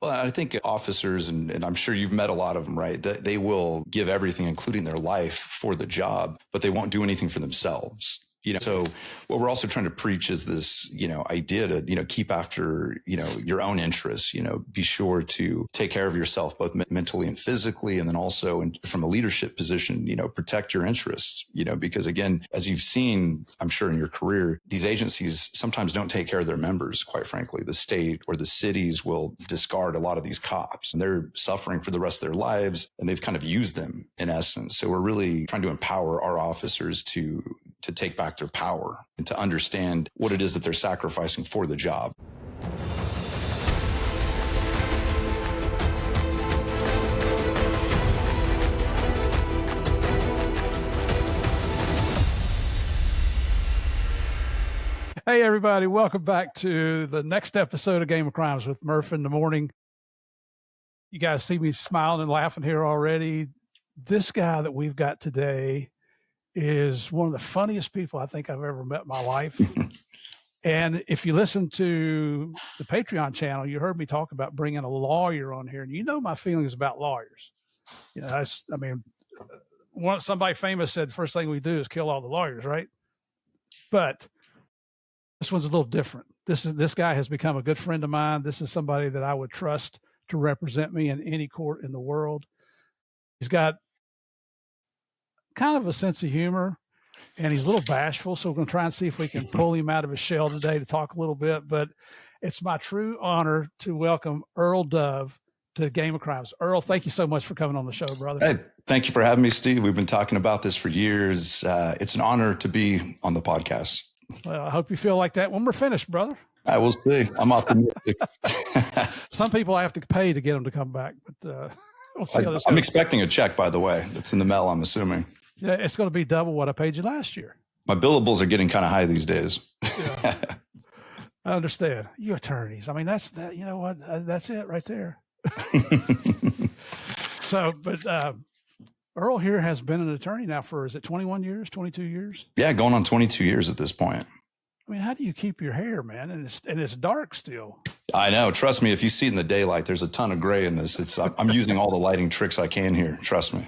Well, I think officers, and I'm sure you've met a lot of them, right? They will give everything, including their life, for the job, but they won't do anything for themselves. So what we're also trying to preach is this, idea to, keep after, your own interests, be sure to take care of yourself, both mentally and physically. And then also from a leadership position, protect your interests, because again, as you've seen, I'm sure in your career, these agencies sometimes don't take care of their members. Quite frankly, the state or the cities will discard a lot of these cops and they're suffering for the rest of their lives. And they've kind of used them in essence. So we're really trying to empower our officers to take back their power and to understand what it is that they're sacrificing for the job. Hey, everybody. Welcome back to the next episode of Game of Crimes with Murph in the morning. You guys see me smiling and laughing here already. This guy that we've got today is one of the funniest people I think I've ever met in my life. And if you listen to the Patreon channel, you heard me talk about bringing a lawyer on here. And you know my feelings about lawyers. Once somebody famous said, the first thing we do is kill all the lawyers, right? But this one's a little different. This guy has become a good friend of mine. This is somebody that I would trust to represent me in any court in the world. He's got kind of a sense of humor, and he's a little bashful. So we're going to try and see if we can pull him out of his shell today to talk a little bit. But it's my true honor to welcome Earl Dove to Game of Crimes. Earl, thank you so much for coming on the show, brother. Hey, thank you for having me, Steve. We've been talking about this for years. It's an honor to be on the podcast. Well, I hope you feel like that when we're finished, brother. I will see. I'm optimistic. Some people I have to pay to get them to come back, but we'll see how this I'm goes. expecting a check, by the way. That's in the mail, I'm assuming. Yeah, it's going to be double what I paid you last year. My billables are getting kind of high these days. Yeah. I understand. You attorneys. I mean, that's that. You know what? That's it right there. But Earl here has been an attorney now for, is it 21 years, 22 years? Yeah, going on 22 years at this point. I mean, how do you keep your hair, man? And it's dark still. I know. Trust me. If you see it in the daylight, there's a ton of gray in this. I'm using all the lighting tricks I can here. Trust me.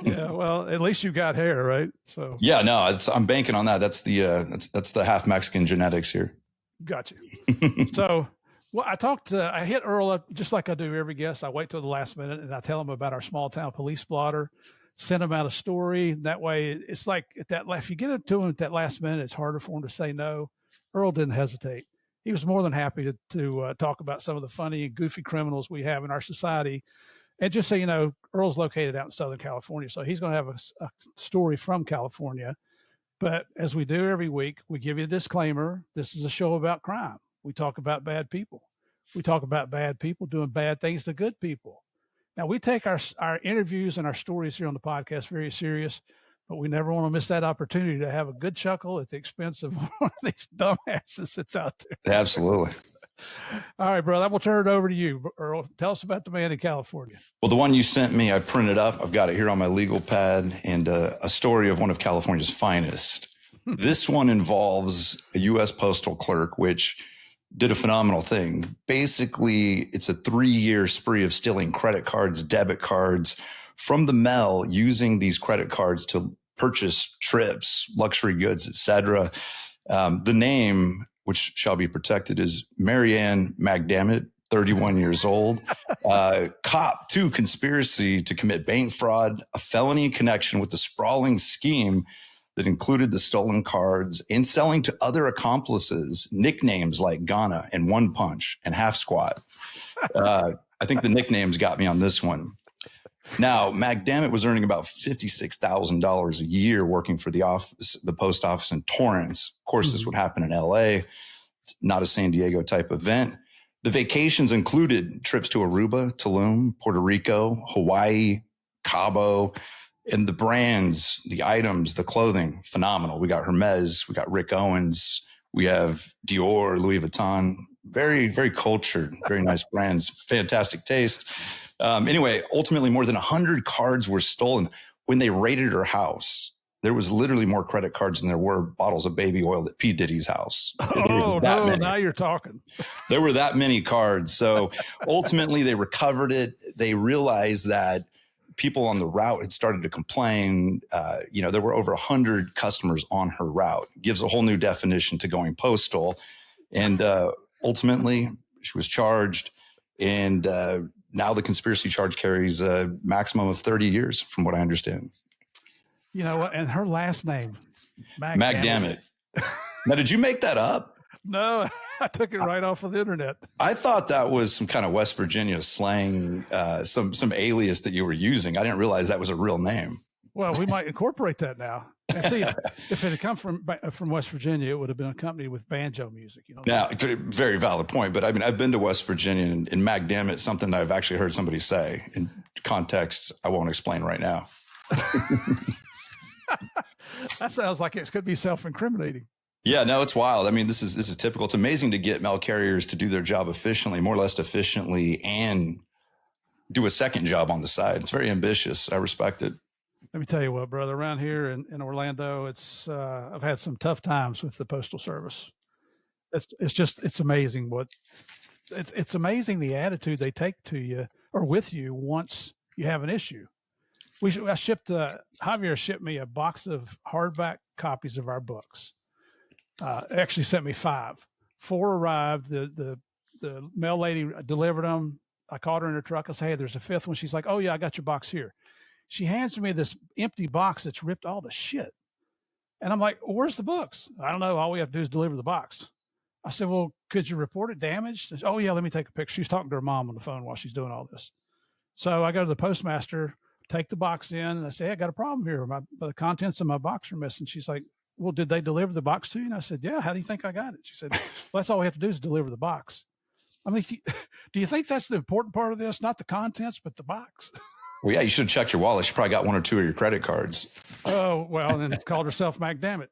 Yeah. Well, at least you got hair, right? So. Yeah. No. I'm banking on that. That's the half Mexican genetics here. Got you. So. Well, I hit Earl up just like I do every guest. I wait till the last minute and I tell him about our small town police blotter, send him out a story. That way it's like if you get it to him at that last minute, it's harder for him to say no. Earl didn't hesitate. He was more than happy to talk about some of the funny and goofy criminals we have in our society. And just so you know, Earl's located out in Southern California, so he's going to have a story from California. But as we do every week, we give you a disclaimer. This is a show about crime. We talk about bad people. We talk about bad people doing bad things to good people. Now, we take our interviews and our stories here on the podcast very serious, but we never want to miss that opportunity to have a good chuckle at the expense of one of these dumbasses that's out there. Absolutely. All right, brother, I'm going to turn it over to you, Earl. Tell us about the man in California. Well, the one you sent me, I printed up. I've got it here on my legal pad, and a story of one of California's finest. This one involves a U.S. postal clerk, which did a phenomenal thing. Basically, it's a 3-year spree of stealing credit cards, debit cards from the mail, using these credit cards to purchase trips, luxury goods, etc. The name, which shall be protected, is Marianne McDammit, 31 years old. Cop 2, conspiracy to commit bank fraud, a felony in connection with the sprawling scheme that included the stolen cards and selling to other accomplices nicknames like Ghana and One Punch and Half Squat. I think the nicknames got me on this one. Now, McDammit was earning about $56,000 a year working for the post office in Torrance. Of course, this would happen in LA. It's not a San Diego type event. The vacations included trips to Aruba, Tulum, Puerto Rico, Hawaii, Cabo. And the brands, the items, the clothing, phenomenal. We got Hermes, we got Rick Owens, we have Dior, Louis Vuitton. Very, very cultured, very nice brands, fantastic taste. Anyway, ultimately more than 100 cards were stolen when they raided her house. there was literally more credit cards than there were bottles of baby oil at P. Diddy's house. Oh, no, now you're talking. There were that many cards. So ultimately, they recovered it. They realized that people on the route had started to complain. There were over 100 customers on her route. Gives a whole new definition to going postal. And ultimately, she was charged. And now the conspiracy charge carries a maximum of 30 years, from what I understand. You know what? And her last name, McDammit. Now, did you make that up? No, I took it right off of the internet. I thought that was some kind of West Virginia slang, some alias that you were using. I didn't realize that was a real name. Well, we might incorporate that now and see if it had come from West Virginia, it would have been accompanied with banjo music. Now, very valid point. But I mean, I've been to West Virginia, and McDammit, something that I've actually heard somebody say in context I won't explain right now. That sounds like it could be self-incriminating. Yeah, no, it's wild. I mean, this is typical. It's amazing to get mail carriers to do their job efficiently, more or less efficiently, and do a second job on the side. It's very ambitious. I respect it. Let me tell you what, brother, around here in Orlando, I've had some tough times with the Postal Service. It's amazing it's amazing the attitude they take to you or with you once you have an issue. Javier shipped me a box of hardback copies of our books. Actually sent me 5. 4 arrived. The mail lady delivered them. I called her in her truck. I said, hey, there's a 5th one. She's like, oh yeah, I got your box here. She hands me this empty box that's ripped all to shit. And I'm like, well, where's the books? I don't know. All we have to do is deliver the box. I said, well, could you report it damaged? Said, oh yeah, let me take a picture. She's talking to her mom on the phone while she's doing all this. So I go to the postmaster, take the box in, and I say, hey, I got a problem here. The contents of my box are missing. She's like, well, did they deliver the box to you? And I said, yeah, how do you think I got it? She said, well, that's all we have to do is deliver the box. I mean, do you think that's the important part of this? Not the contents, but the box. Well, yeah, you should have checked your wallet. She probably got 1 or 2 of your credit cards. Well, and called herself McDammit.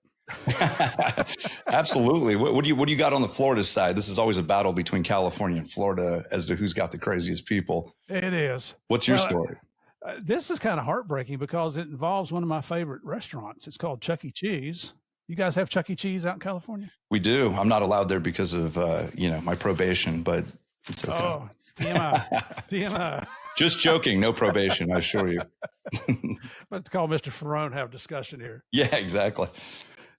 Absolutely. What do you got on the Florida side? This is always a battle between California and Florida as to who's got the craziest people. It is. What's your story? This is kind of heartbreaking because it involves one of my favorite restaurants. It's called Chuck E. Cheese. You guys have Chuck E. Cheese out in California? We do. I'm not allowed there because of my probation, but it's okay. Oh, TMI. Just joking. No probation, I assure you. Let's call Mr. Ferrone, have a discussion here. Yeah, exactly.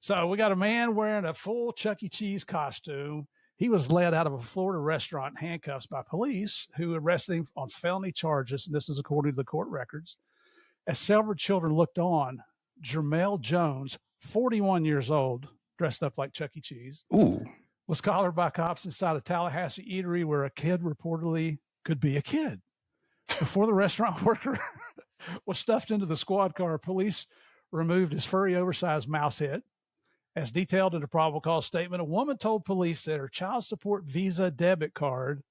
So we got a man wearing a full Chuck E. Cheese costume. He was led out of a Florida restaurant in handcuffs by police who arrested him on felony charges. And this is according to the court records. As several children looked on, Jermell Jones, 41 years old, dressed up like Chuck E. Cheese, was collared by cops inside a Tallahassee eatery where a kid reportedly could be a kid. Before the restaurant worker was stuffed into the squad car, police removed his furry, oversized mouse head. As detailed in a probable cause statement, a woman told police that her child support Visa debit card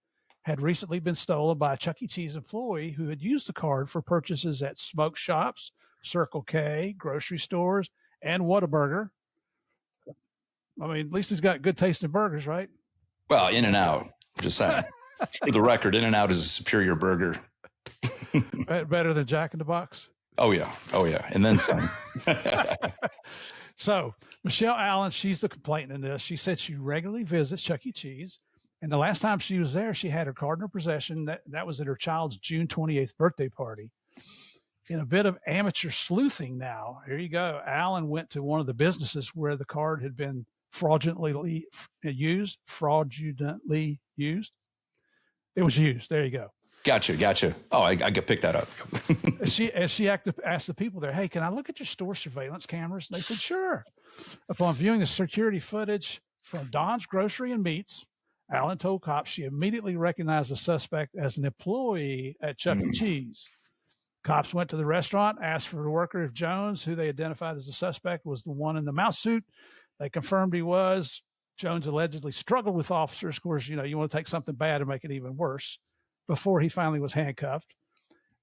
had recently been stolen by a Chuck E. Cheese employee who had used the card for purchases at smoke shops, Circle K, grocery stores, and Whataburger. I mean, at least he's got good tasting burgers, right? Well, In-N-Out, just saying. For the record, In-N-Out is a superior burger. Better than Jack in the Box? Oh, yeah. And then some. So Michelle Allen, she's the complainant in this. She said she regularly visits Chuck E. Cheese. And the last time she was there, she had her card in her possession. That was at her child's June 28th birthday party. In a bit of amateur sleuthing now, here you go. Allen went to one of the businesses where the card had been fraudulently used. It was used. There you go. Gotcha. Oh, I could pick that up. She asked the people there, hey, can I look at your store surveillance cameras? And they said, sure. Upon viewing the security footage from Don's Grocery and Meats, Allen told cops she immediately recognized the suspect as an employee at Chuck E. Cheese. Cops went to the restaurant, asked for the worker if Jones, who they identified as the suspect, was the one in the mouse suit. They confirmed he was. Jones allegedly struggled with officers. Of course, you want to take something bad and make it even worse, before he finally was handcuffed.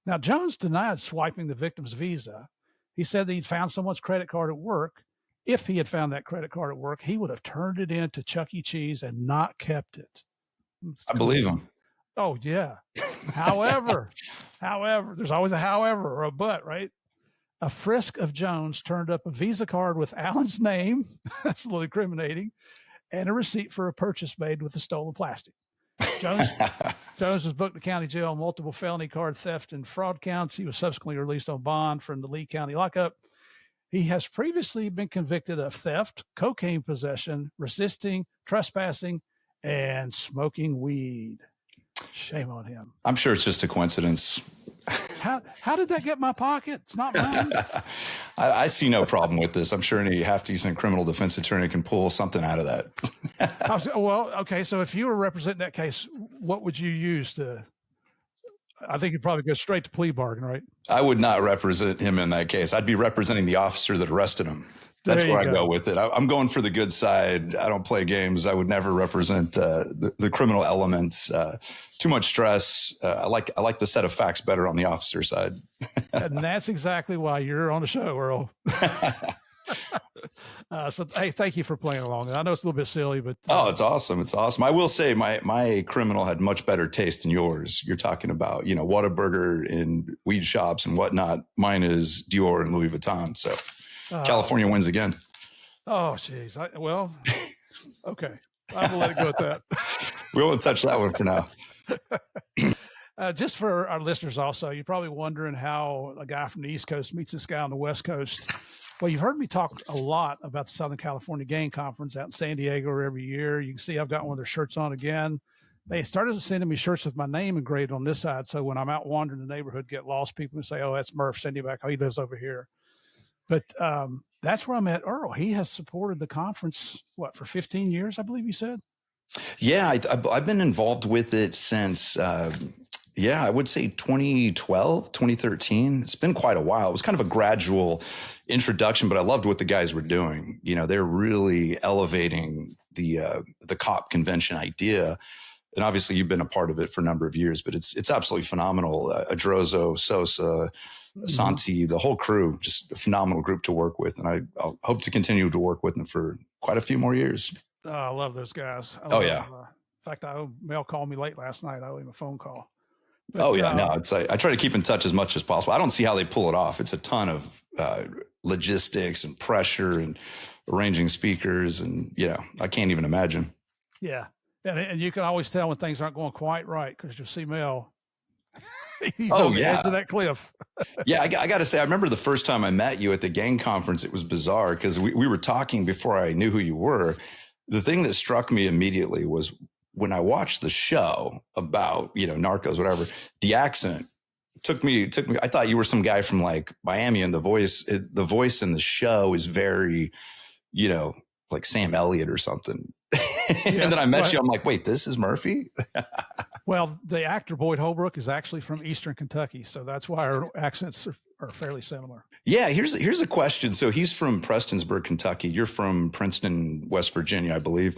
Now, Jones denied swiping the victim's Visa. He said that he'd found someone's credit card at work. If he had found that credit card at work, he would have turned it in to Chuck E. Cheese and not kept it. I believe him. Oh, yeah. However, there's always a however or a but, right? a frisk of Jones turned up a Visa card with Allen's name. That's a little incriminating, and a receipt for a purchase made with the stolen plastic. Jones Jones was booked to county jail on multiple felony card theft and fraud counts. He was subsequently released on bond from the Lee County lockup. He has previously been convicted of theft, cocaine possession, resisting, trespassing, and smoking weed. Shame on him. I'm sure it's just a coincidence. How did that get my pocket? It's not mine. I see no problem with this. I'm sure any half-decent criminal defense attorney can pull something out of that. Well, okay. So if you were representing that case, what would you use to? I think you'd probably go straight to plea bargain, right? I would not represent him in that case. I'd be representing the officer that arrested him. That's where I go with it. I'm going for the good side. I don't play games. I would never represent the criminal elements. Too much stress. I like the set of facts better on the officer side. And that's exactly why you're on the show, Earl. So, hey, thank you for playing along. I know it's a little bit silly, but it's awesome. It's awesome. I will say my criminal had much better taste than yours. You're talking about, Whataburger and weed shops and whatnot. Mine is Dior and Louis Vuitton. So California wins again. Oh, geez. Well, okay. I'm gonna let it go at that. We won't touch that one for now. Just for our listeners also, you're probably wondering how a guy from the East Coast meets this guy on the West Coast. Well, you've heard me talk a lot about the Southern California Gang Conference out in San Diego every year. You can see I've got one of their shirts on again. They started sending me shirts with my name engraved on this side. So when I'm out wandering the neighborhood, get lost, people can say, oh, that's Murph. Send you back. Oh, he lives over here. But that's where I met Earl. He has supported the conference, for 15 years, I believe you said? Yeah, I've been involved with it since, I would say 2012, 2013. It's been quite a while. It was kind of a gradual introduction, but I loved what the guys were doing. They're really elevating the cop convention idea. And obviously you've been a part of it for a number of years, but it's absolutely phenomenal. Adrozo, Sosa, Santi, the whole crew, just a phenomenal group to work with. And I'll hope to continue to work with them for quite a few more years. Oh, I love those guys. Yeah. In fact, Mel called me late last night. I owe him a phone call. But, I try to keep in touch as much as possible. I don't see how they pull it off. It's a ton of logistics and pressure and arranging speakers. And, I can't even imagine. Yeah. And you can always tell when things aren't going quite right because you'll see Mel. He's on the edge of that cliff. Yeah, I got to say, I remember the first time I met you at the gang conference. It was bizarre because we were talking before I knew who you were. The thing that struck me immediately was when I watched the show about, Narcos, whatever, the accent took me. I thought you were some guy from like Miami, and the voice in the show is very, like Sam Elliott or something. And then I met you. I'm like, wait, this is Murphy? Well, the actor Boyd Holbrook is actually from Eastern Kentucky. So that's why our accents are fairly similar. Yeah, here's a question. So he's from Prestonsburg, Kentucky. You're from Princeton, West Virginia, I believe,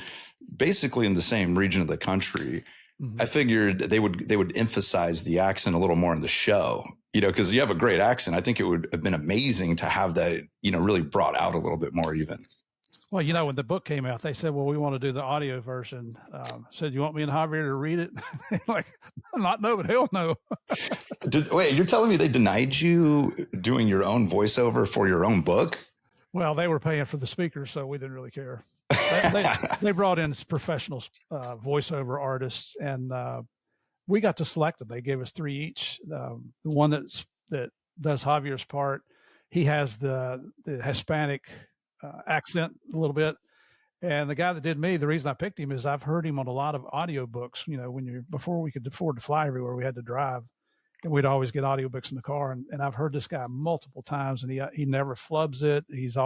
basically in the same region of the country. Mm-hmm. I figured they would emphasize the accent a little more in the show, because you have a great accent. I think it would have been amazing to have that, really brought out a little bit more even. Well, when the book came out, they said, well, we want to do the audio version. Said, you want me and Javier to read it? Like, not no, but hell no. Wait, you're telling me they denied you doing your own voiceover for your own book? Well, they were paying for the speakers, so we didn't really care. They brought in professional voiceover artists, and we got to select them. They gave us 3 each. The one that does Javier's part, he has the Hispanic accent a little bit, and the guy that did me, the reason I picked him is I've heard him on a lot of audiobooks. Before we could afford to fly everywhere, we had to drive, and we'd always get audiobooks in the car. And I've heard this guy multiple times, and he never flubs it. He's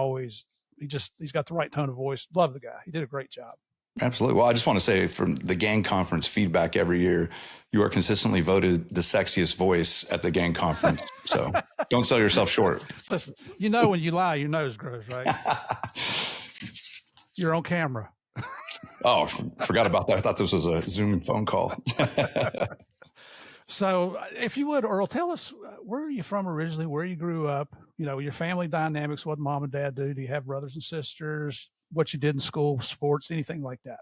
got the right tone of voice. Love the guy. He did a great job. Absolutely. Well, I just want to say from the gang conference feedback every year, you are consistently voted the sexiest voice at the gang conference. So don't sell yourself short. Listen, when you lie, your nose grows, right? You're on camera. Oh, forgot about that. I thought this was a Zoom phone call. So if you would, Earl, tell us, where are you from originally, where you grew up, your family dynamics, what mom and dad do? Do you have brothers and sisters? What you did in school, sports, anything like that?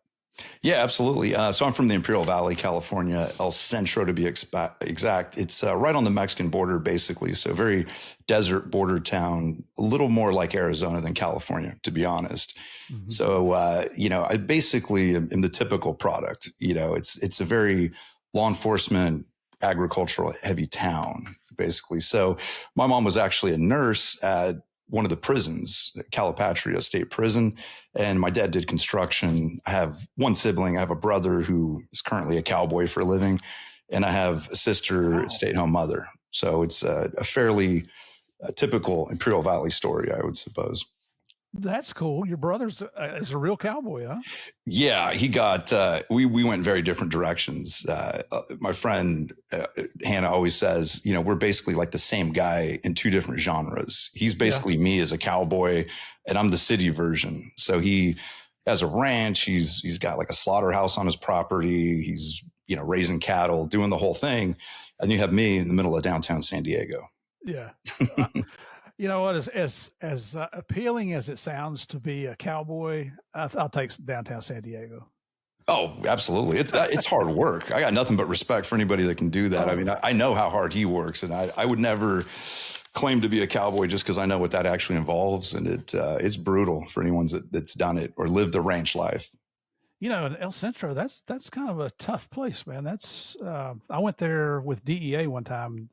Yeah, absolutely. So I'm from the Imperial Valley, California, El Centro to be exact. It's right on the Mexican border, basically. So very desert border town, a little more like Arizona than California, to be honest. Hmm. So I basically am the typical product. It's a very law enforcement, agricultural heavy town, basically. So my mom was actually a nurse at one of the prisons, Calipatria State Prison, and my dad did construction. I have one sibling. I have a brother who is currently a cowboy for a living, and I have a sister, Wow. stay-at-home mother. So it's a fairly typical Imperial Valley story, I would suppose. That's cool. Your brother's is a real cowboy, huh? Yeah, he got. We went very different directions. My friend Hannah always says, we're basically like the same guy in two different genres. He's Yeah. basically me as a cowboy, and I'm the city version. So he has a ranch. He's got like a slaughterhouse on his property. He's raising cattle, doing the whole thing, and you have me in the middle of downtown San Diego. Yeah. Uh, you know what? As appealing as it sounds to be a cowboy, I'll take downtown San Diego. Oh, absolutely. It's hard work. I got nothing but respect for anybody that can do that. I Oh, mean, I know how hard he works, and I would never claim to be a cowboy just because I know what that actually involves, and it's brutal for anyone that's done it or lived the ranch life. in El Centro, that's kind of a tough place, man. That's I went there with DEA one time.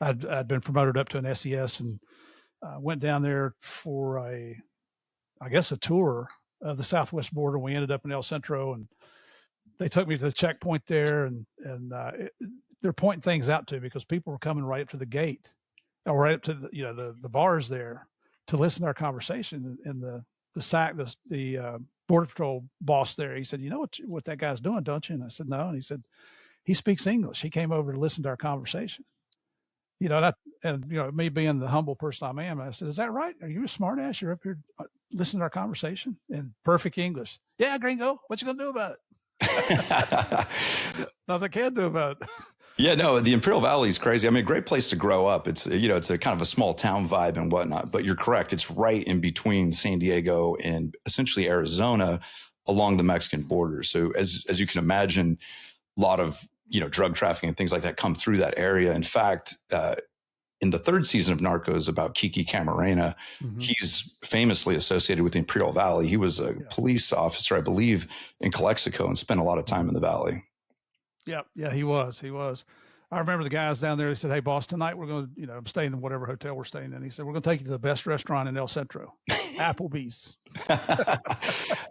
I'd been promoted up to an SES and went down there for I guess, a tour of the southwest border. We ended up in El Centro, and they took me to the checkpoint there, and they're pointing things out to me because people were coming right up to the gate, or right up to the bars there to listen to our conversation. And the border patrol boss there, he said, "You know what that guy's doing, don't you?" And I said, "No." And he said, "He speaks English. He came over to listen to our conversation." Me being the humble person I am, I said, "Is that right? Are you a smart ass? You're up here listening to our conversation in perfect English." "Yeah, gringo. What you gonna do about it?" Nothing I can do about it. Yeah, no, the Imperial Valley is crazy. I mean, a great place to grow up. It's a kind of a small town vibe and whatnot, but you're correct. It's right in between San Diego and essentially Arizona along the Mexican border. So as you can imagine, a lot of, drug trafficking and things like that come through that area. In fact, in the third season of Narcos about Kiki Camarena, Mm-hmm. he's famously associated with the Imperial Valley. He was a Yeah. police officer, I believe, in Calexico and spent a lot of time in the valley. Yeah. Yeah. He was. He was. I remember the guys down there. They said, "Hey, boss, tonight we're going to, I'm staying in whatever hotel we're staying in." He said, "We're going to take you to the best restaurant in El Centro, Applebee's."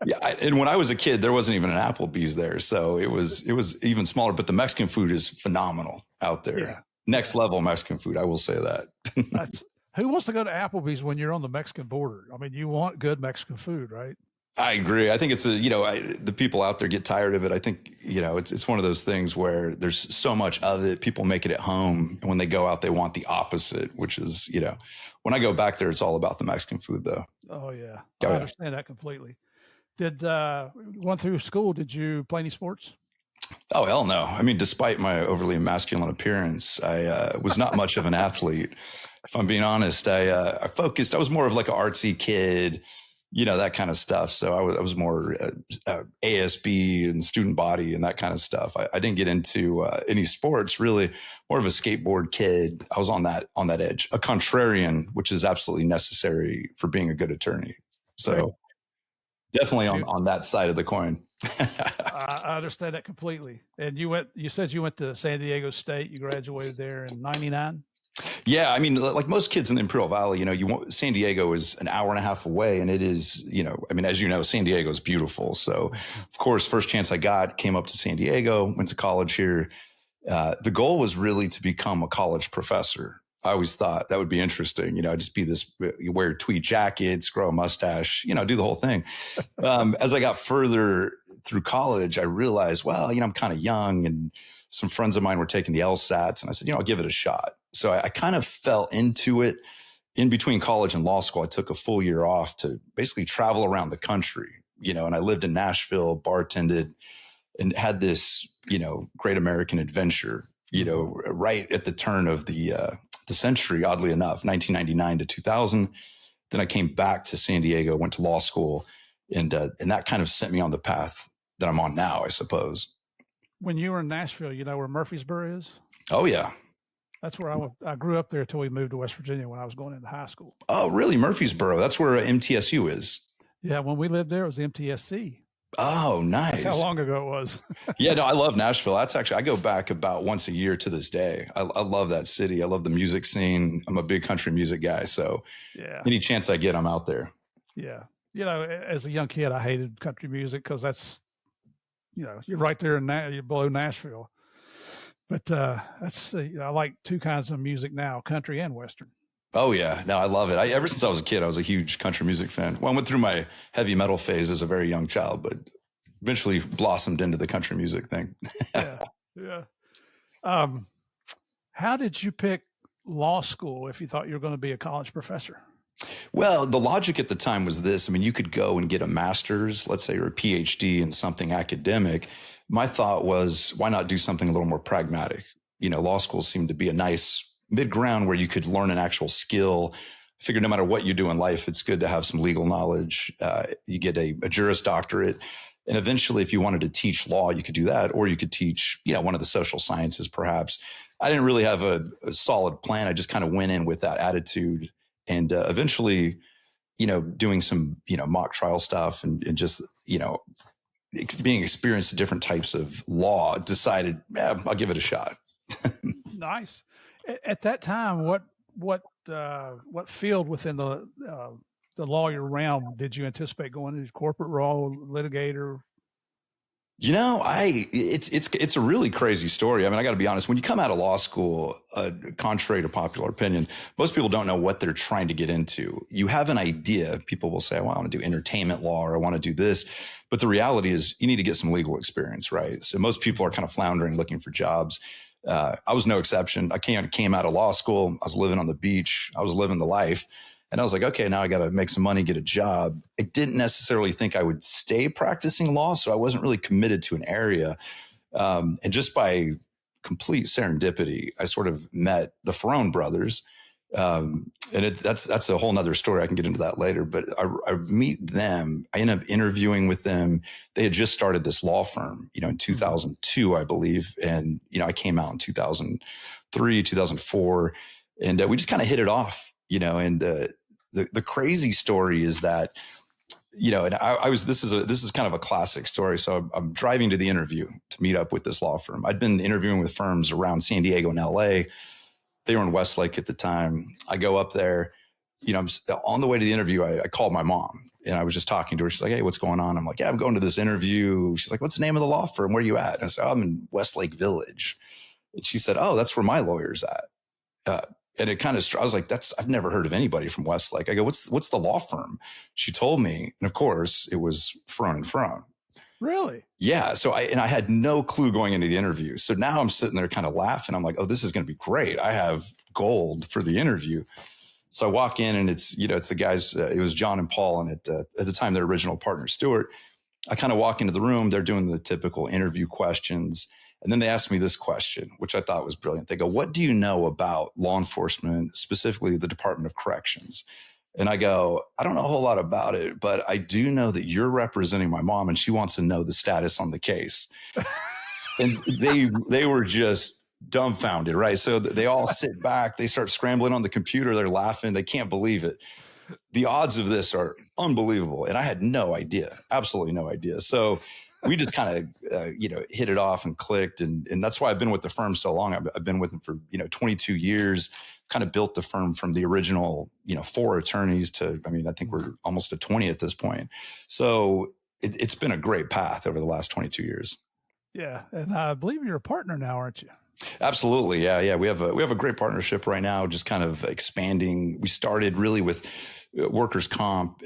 Yeah, and when I was a kid, there wasn't even an Applebee's there, so it was even smaller. But the Mexican food is phenomenal out there. Yeah. Next Yeah. level Mexican food, I will say that. That's who wants to go to Applebee's when you're on the Mexican border? I mean, you want good Mexican food, right? I agree. I think it's the people out there get tired of it. I think it's one of those things where there's so much of it. People make it at home, and when they go out, they want the opposite, which is when I go back there, it's all about the Mexican food, though. Oh yeah, Oh, I yeah. understand that completely. Did Going through school? Did you play any sports? Oh, hell no. I mean, despite my overly masculine appearance, I was not much of an athlete. If I'm being honest, I focused. I was more of like an artsy kid, that kind of stuff. So I was more ASB and student body and that kind of stuff. I didn't get into any sports really. More of a skateboard kid. I was on that edge, a contrarian, which is absolutely necessary for being a good attorney. Right. So definitely You, on that side of the coin. I understand that completely. And you said you went to San Diego State. You graduated there in '99. Yeah, I mean, like most kids in the Imperial Valley, San Diego is an hour and a half away, and it is, I mean, as you know, San Diego is beautiful. So, of course, first chance I got, came up to San Diego, went to college here. The goal was really to become a college professor. I always thought that would be interesting, just be this, you wear tweed jackets, grow a mustache, do the whole thing. As I got further through college, I realized, well, I'm kind of young, and some friends of mine were taking the LSATs, and I said, I'll give it a shot. So I kind of fell into it in between college and law school. I took a full year off to basically travel around the country, and I lived in Nashville, bartended, and had this, great American adventure, right at the turn of the century, oddly enough, 1999 to 2000. Then I came back to San Diego, went to law school, And that kind of sent me on the path that I'm on now, I suppose. When you were in Nashville, you know where Murfreesboro is? Oh yeah. That's where I grew up there until we moved to West Virginia when I was going into high school. Oh, really? Murfreesboro. That's where MTSU is. Yeah, when we lived there, it was MTSC. Oh, That's how nice. long ago it was. Yeah, no, I love Nashville. That's actually, I go back about once a year to this day. I love that city. I love the music scene. I'm a big country music guy. So Yeah, any chance I get, I'm out there. yeah. You know, as a young kid, I hated country music because you're right there you're below Nashville. But I like two kinds of music now, country and Western. Oh yeah, no, I love it. Ever since I was a kid, I was a huge country music fan. Well, I went through my heavy metal phase as a very young child, but eventually blossomed into the country music thing. Yeah, yeah. Um, how did you pick law school if you thought you were going to be a college professor? Well, the logic at the time was this. I mean, you could go and get a master's, let's say, or a PhD in something academic. My thought was, why not do something a little more pragmatic? Law school seemed to be a nice mid ground where you could learn an actual skill. I figured no matter what you do in life, it's good to have some legal knowledge. You get a Juris Doctorate. And eventually, if you wanted to teach law, you could do that, or you could teach, one of the social sciences, perhaps. I didn't really have a solid plan. I just kind of went in with that attitude, and eventually, doing some, mock trial stuff, and just, being experienced in different types of law, decided, I'll give it a shot. Nice. At that time, what field within the lawyer realm did you anticipate going into? Corporate law, litigator? It's a really crazy story. I mean, I got to be honest. When you come out of law school, contrary to popular opinion, most people don't know what they're trying to get into. You have an idea. People will say, well, I want to do entertainment law, or I want to do this. But the reality is you need to get some legal experience, right? So most people are kind of floundering, looking for jobs. I was no exception. I came out of law school. I was living on the beach. I was living the life. And I was like, okay, now I got to make some money, get a job. I didn't necessarily think I would stay practicing law, so I wasn't really committed to an area. And just by complete serendipity, I sort of met the Ferrone brothers. And that's a whole nother story. I can get into that later. But I meet them. I end up interviewing with them. They had just started this law firm, in 2002, I believe. And, I came out in 2003, 2004. And we just kind of hit it off, and the crazy story is that, and this is kind of a classic story. So I'm driving to the interview to meet up with this law firm. I'd been interviewing with firms around San Diego and LA. They were in Westlake at the time. I go up there, I'm on the way to the interview. I called my mom and I was just talking to her. She's like, hey, what's going on? I'm like, yeah, I'm going to this interview. She's like, what's the name of the law firm? Where are you at? And I said, I'm in Westlake Village. And she said, oh, that's where my lawyer's at. And it kind of, I was like, I've never heard of anybody from Westlake. I go, what's the law firm? She told me. And of course it was Ferrone and Ferrone. Really? Yeah. So I had no clue going into the interview. So now I'm sitting there kind of laughing. I'm like, oh, this is going to be great. I have gold for the interview. So I walk in and it's the guys, it was John and Paul. And at the time, their original partner, Stuart. I kind of walk into the room. They're doing the typical interview questions. And then they asked me this question, which I thought was brilliant. They go, what do you know about law enforcement, specifically the Department of Corrections? And I go, I don't know a whole lot about it, but I do know that you're representing my mom and she wants to know the status on the case. And they were just dumbfounded, right? So they all sit back, they start scrambling on the computer, they're laughing, they can't believe it. The odds of this are unbelievable. And I had no idea, absolutely no idea. So we just kind of, hit it off and clicked. And that's why I've been with the firm so long. I've been with them for, 22 years, kind of built the firm from the original, 4 attorneys to, I think we're almost at 20 at this point. So it's been a great path over the last 22 years. Yeah. And I believe you're a partner now, aren't you? Absolutely. Yeah. We have a great partnership right now, just kind of expanding. We started really with workers' comp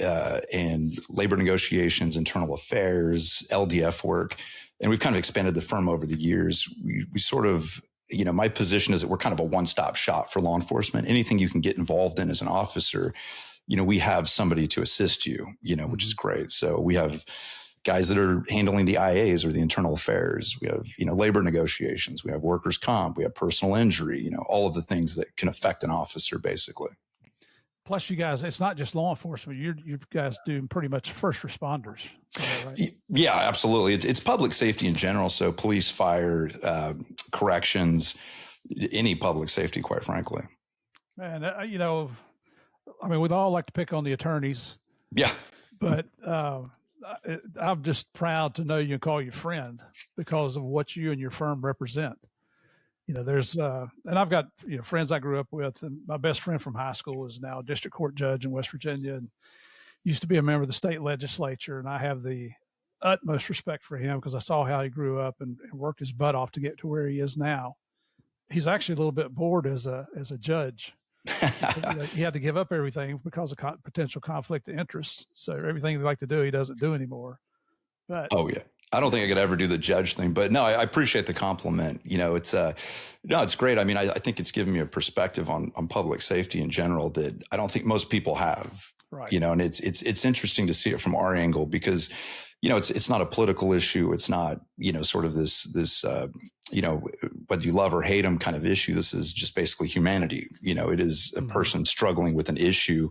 and labor negotiations, internal affairs, LDF work. And we've kind of expanded the firm over the years. We sort of, my position is that we're kind of a one-stop shop for law enforcement. Anything you can get involved in as an officer, we have somebody to assist you, which is great. So we have guys that are handling the IAs or the internal affairs. We have, labor negotiations. We have workers' comp. We have personal injury, all of the things that can affect an officer, basically. Plus, you guys, it's not just law enforcement. You guys do pretty much first responders. Is that right? Yeah, absolutely. It's public safety in general. So police, fire, corrections, any public safety, quite frankly. Man, I mean, we'd all like to pick on the attorneys, Yeah. but I'm just proud to know you and call you friend because of what you and your firm represent. There's and I've got friends I grew up with, and my best friend from high school is now a district court judge in West Virginia, and used to be a member of the state legislature. And I have the utmost respect for him because I saw how he grew up and worked his butt off to get to where he is now. He's actually a little bit bored as a judge. He had to give up everything because of potential conflict of interest. So everything he liked to do, he doesn't do anymore. But oh yeah, I don't think I could ever do the judge thing, but no, I appreciate the compliment. It's no, it's great. I mean, I think it's given me a perspective on public safety in general that I don't think most people have. Right. And it's interesting to see it from our angle because, it's not a political issue. It's not, sort of this whether you love or hate them kind of issue. This is just basically humanity. It is a person struggling with an issue,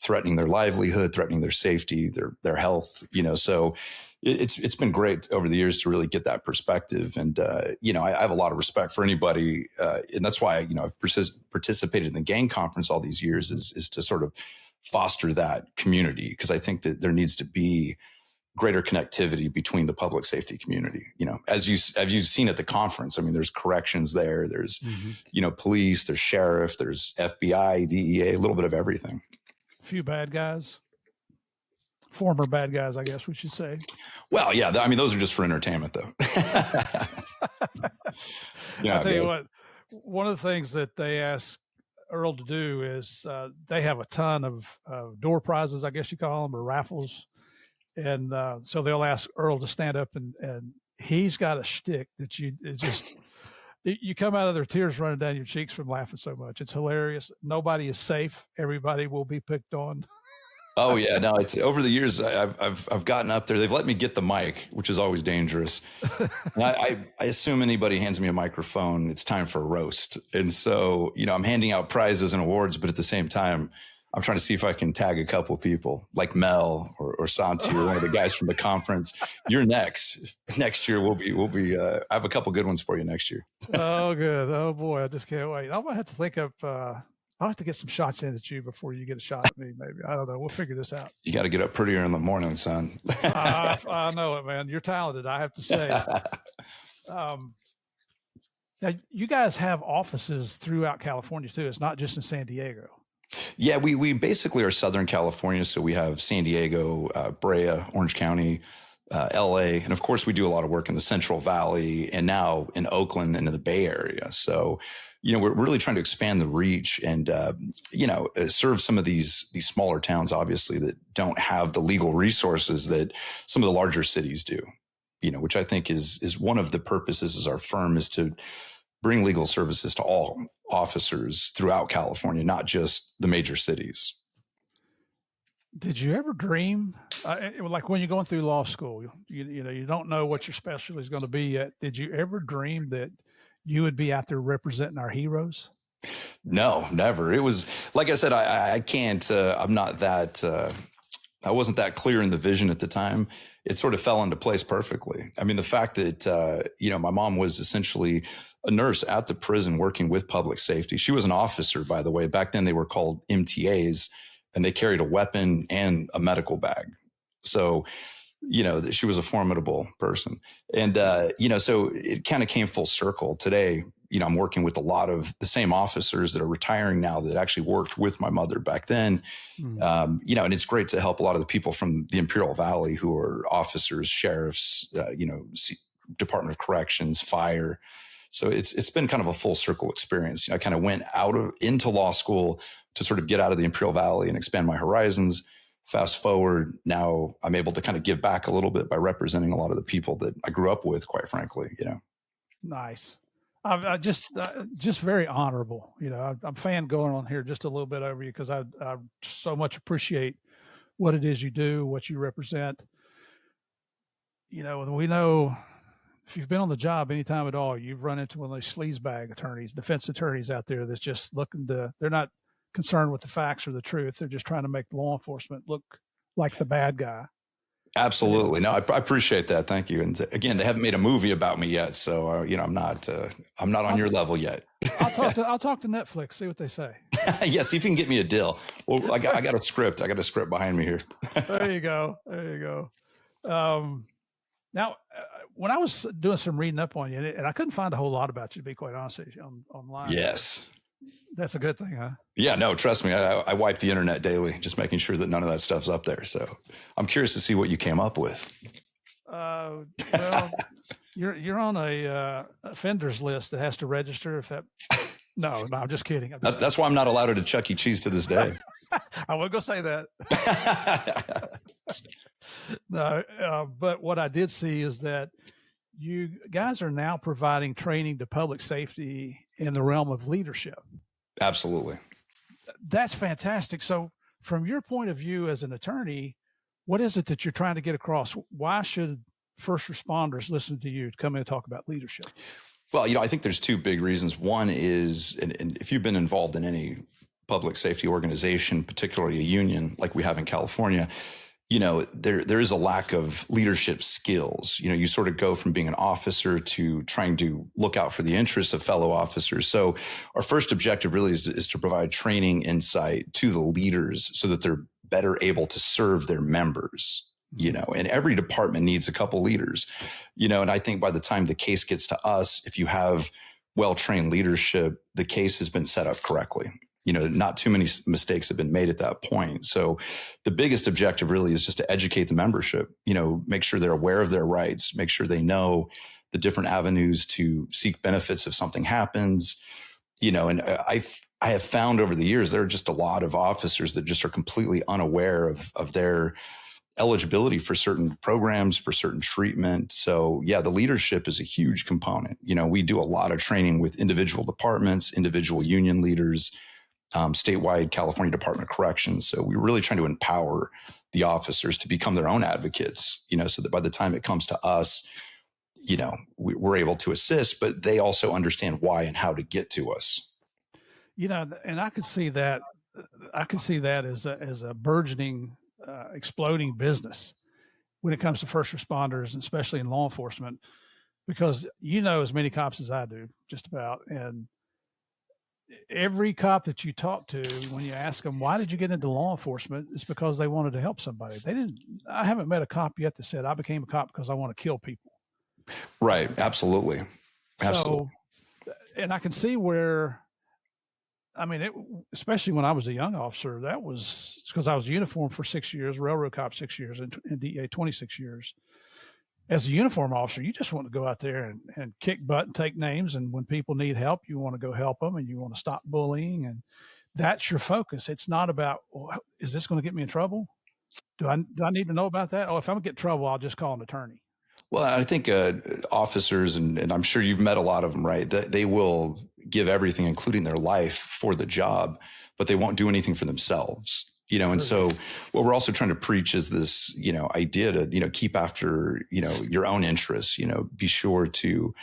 threatening their livelihood, threatening their safety, their health, so it's been great over the years to really get that perspective. And, I have a lot of respect for anybody. And that's why, I've participated in the gang conference all these years is to sort of foster that community. Because I think that there needs to be greater connectivity between the public safety community. As you've seen at the conference, I mean, there's corrections there, there's, police, there's sheriff, there's FBI, DEA, a little bit of everything. A few bad guys. Former bad guys, I guess we should say. Well, yeah. I mean, those are just for entertainment, though. I'll tell you what, one of the things that they ask Earl to do is they have a ton of door prizes, I guess you call them, or raffles. And so they'll ask Earl to stand up and he's got a shtick that you come out of there, tears running down your cheeks from laughing so much. It's hilarious. Nobody is safe. Everybody will be picked on. Oh yeah, no. It's over the years I've gotten up there. They've let me get the mic, which is always dangerous. And I assume anybody hands me a microphone, it's time for a roast. And so I'm handing out prizes and awards, but at the same time, I'm trying to see if I can tag a couple of people like Mel or Santi or one of the guys from the conference. You're next. Next year we'll be. I have a couple good ones for you next year. Oh, good. Oh boy, I just can't wait. I'm gonna have to think of. I'll have to get some shots in at you before you get a shot at me. Maybe I don't know. We'll figure this out. You got to get up prettier in the morning, son. I know it, man. You're talented. I have to say. Now you guys have offices throughout California too. It's not just in San Diego. Yeah, we basically are Southern California. So we have San Diego, Brea, Orange County, LA. And of course, we do a lot of work in the Central Valley and now in Oakland and in the Bay Area. So, we're really trying to expand the reach and, serve some of these smaller towns, obviously, that don't have the legal resources that some of the larger cities do, which I think is one of the purposes as our firm is to bring legal services to all officers throughout California, not just the major cities. Did you ever dream, like when you're going through law school, you don't know what your specialty is going to be yet. Did you ever dream that you would be out there representing our heroes? No, never. It was, like I said, I can't, I'm not that, I wasn't that clear in the vision at the time. It sort of fell into place perfectly. I mean, the fact that, my mom was essentially a nurse at the prison working with public safety. She was an officer, by the way. Back then they were called MTAs, and they carried a weapon and a medical bag. So, she was a formidable person. And, so it kind of came full circle. Today, I'm working with a lot of the same officers that are retiring now that actually worked with my mother back then. And it's great to help a lot of the people from the Imperial Valley who are officers, sheriffs, Department of Corrections, fire. So it's been kind of a full circle experience. I kind of went into law school to sort of get out of the Imperial Valley and expand my horizons. Fast forward, now I'm able to kind of give back a little bit by representing a lot of the people that I grew up with, quite frankly, Nice. I just very honorable. I'm fangirling on here just a little bit over you because I so much appreciate what it is you do, what you represent. We know if you've been on the job any time at all, you've run into one of those sleazebag attorneys, defense attorneys out there that's just they're not concerned with the facts or the truth. They're just trying to make law enforcement look like the bad guy. Absolutely. No, I appreciate that. Thank you. And again, they haven't made a movie about me yet, so I'm not on your level yet. I'll talk to Netflix, see what they say. Yeah, see if you can get me a deal. Well, I got a script. I got a script behind me here. There you go. There you go. Now, when I was doing some reading up on you, and I couldn't find a whole lot about you, to be quite honest with you, online. Yes. That's a good thing, huh? Yeah, no, trust me. I wipe the internet daily, just making sure that none of that stuff's up there. So I'm curious to see what you came up with. Well, you're on a offenders list that has to register. No, I'm just kidding. That's why I'm not allowed at a Chuck E. Cheese to this day. I wasn't gonna say that. No, but what I did see is that you guys are now providing training to public safety in the realm of leadership. Absolutely. That's fantastic. So, from your point of view as an attorney, what is it that you're trying to get across? Why should first responders listen to you to come in and talk about leadership? Well, I think there's two big reasons. One is, and if you've been involved in any public safety organization, particularly a union like we have in California, there is a lack of leadership skills. You sort of go from being an officer to trying to look out for the interests of fellow officers. So our first objective really is to provide training insight to the leaders so that they're better able to serve their members. And every department needs a couple leaders, and I think by the time the case gets to us, if you have well-trained leadership, the case has been set up correctly. Not too many mistakes have been made at that point. So the biggest objective really is just to educate the membership, make sure they're aware of their rights, make sure they know the different avenues to seek benefits if something happens, and I have found over the years, there are just a lot of officers that just are completely unaware of their eligibility for certain programs, for certain treatment. So yeah, the leadership is a huge component. We do a lot of training with individual departments, individual union leaders, statewide California Department of Corrections. So we're really trying to empower the officers to become their own advocates, so that by the time it comes to us, we're able to assist, but they also understand why and how to get to us. And I could see that. I could see that as a burgeoning, exploding business when it comes to first responders, and especially in law enforcement, because as many cops as I do, just about, and every cop that you talk to, when you ask them, why did you get into law enforcement? It's because they wanted to help somebody. I haven't met a cop yet that said, I became a cop because I want to kill people. Right. Absolutely. So, and I can see where, especially when I was a young officer, that was because I was uniformed for 6 years, railroad cop 6 years, and DA 26 years. As a uniform officer, you just want to go out there and kick butt and take names. And when people need help, you want to go help them and you want to stop bullying. And that's your focus. It's not about, is this going to get me in trouble? Do I need to know about that? Oh, if I'm going to get in trouble, I'll just call an attorney. Well, I think officers, and I'm sure you've met a lot of them, right? They will give everything, including their life, for the job, but they won't do anything for themselves. And so what we're also trying to preach is this, idea to, keep after, your own interests, be sure to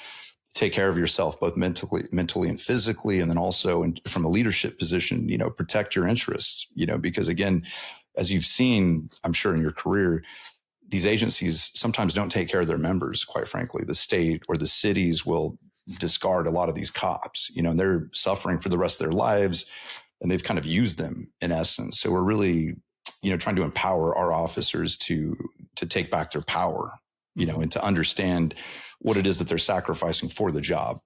take care of yourself, both mentally and physically. And then also from a leadership position, protect your interests, because again, as you've seen, I'm sure in your career, these agencies sometimes don't take care of their members, quite frankly. The state or the cities will discard a lot of these cops, and they're suffering for the rest of their lives. And they've kind of used them in essence. So we're really, trying to empower our officers to take back their power, and to understand what it is that they're sacrificing for the job.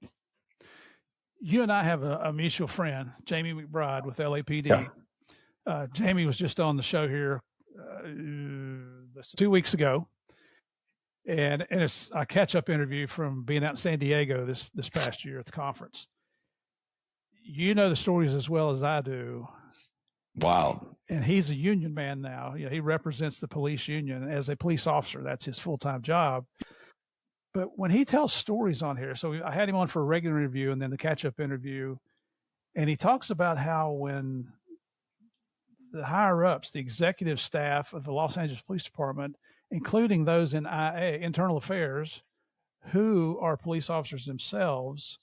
You and I have a mutual friend, Jamie McBride with LAPD. Yeah. Jamie was just on the show here 2 weeks ago. And it's a catch-up interview from being out in San Diego this past year at the conference. You know the stories as well as I do. Wow. And he's a union man now. He represents the police union as a police officer. That's his full-time job. But when he tells stories on here, so I had him on for a regular interview and then the catch-up interview, and he talks about how when the higher-ups, the executive staff of the Los Angeles Police Department, including those in IA, Internal Affairs, who are police officers themselves,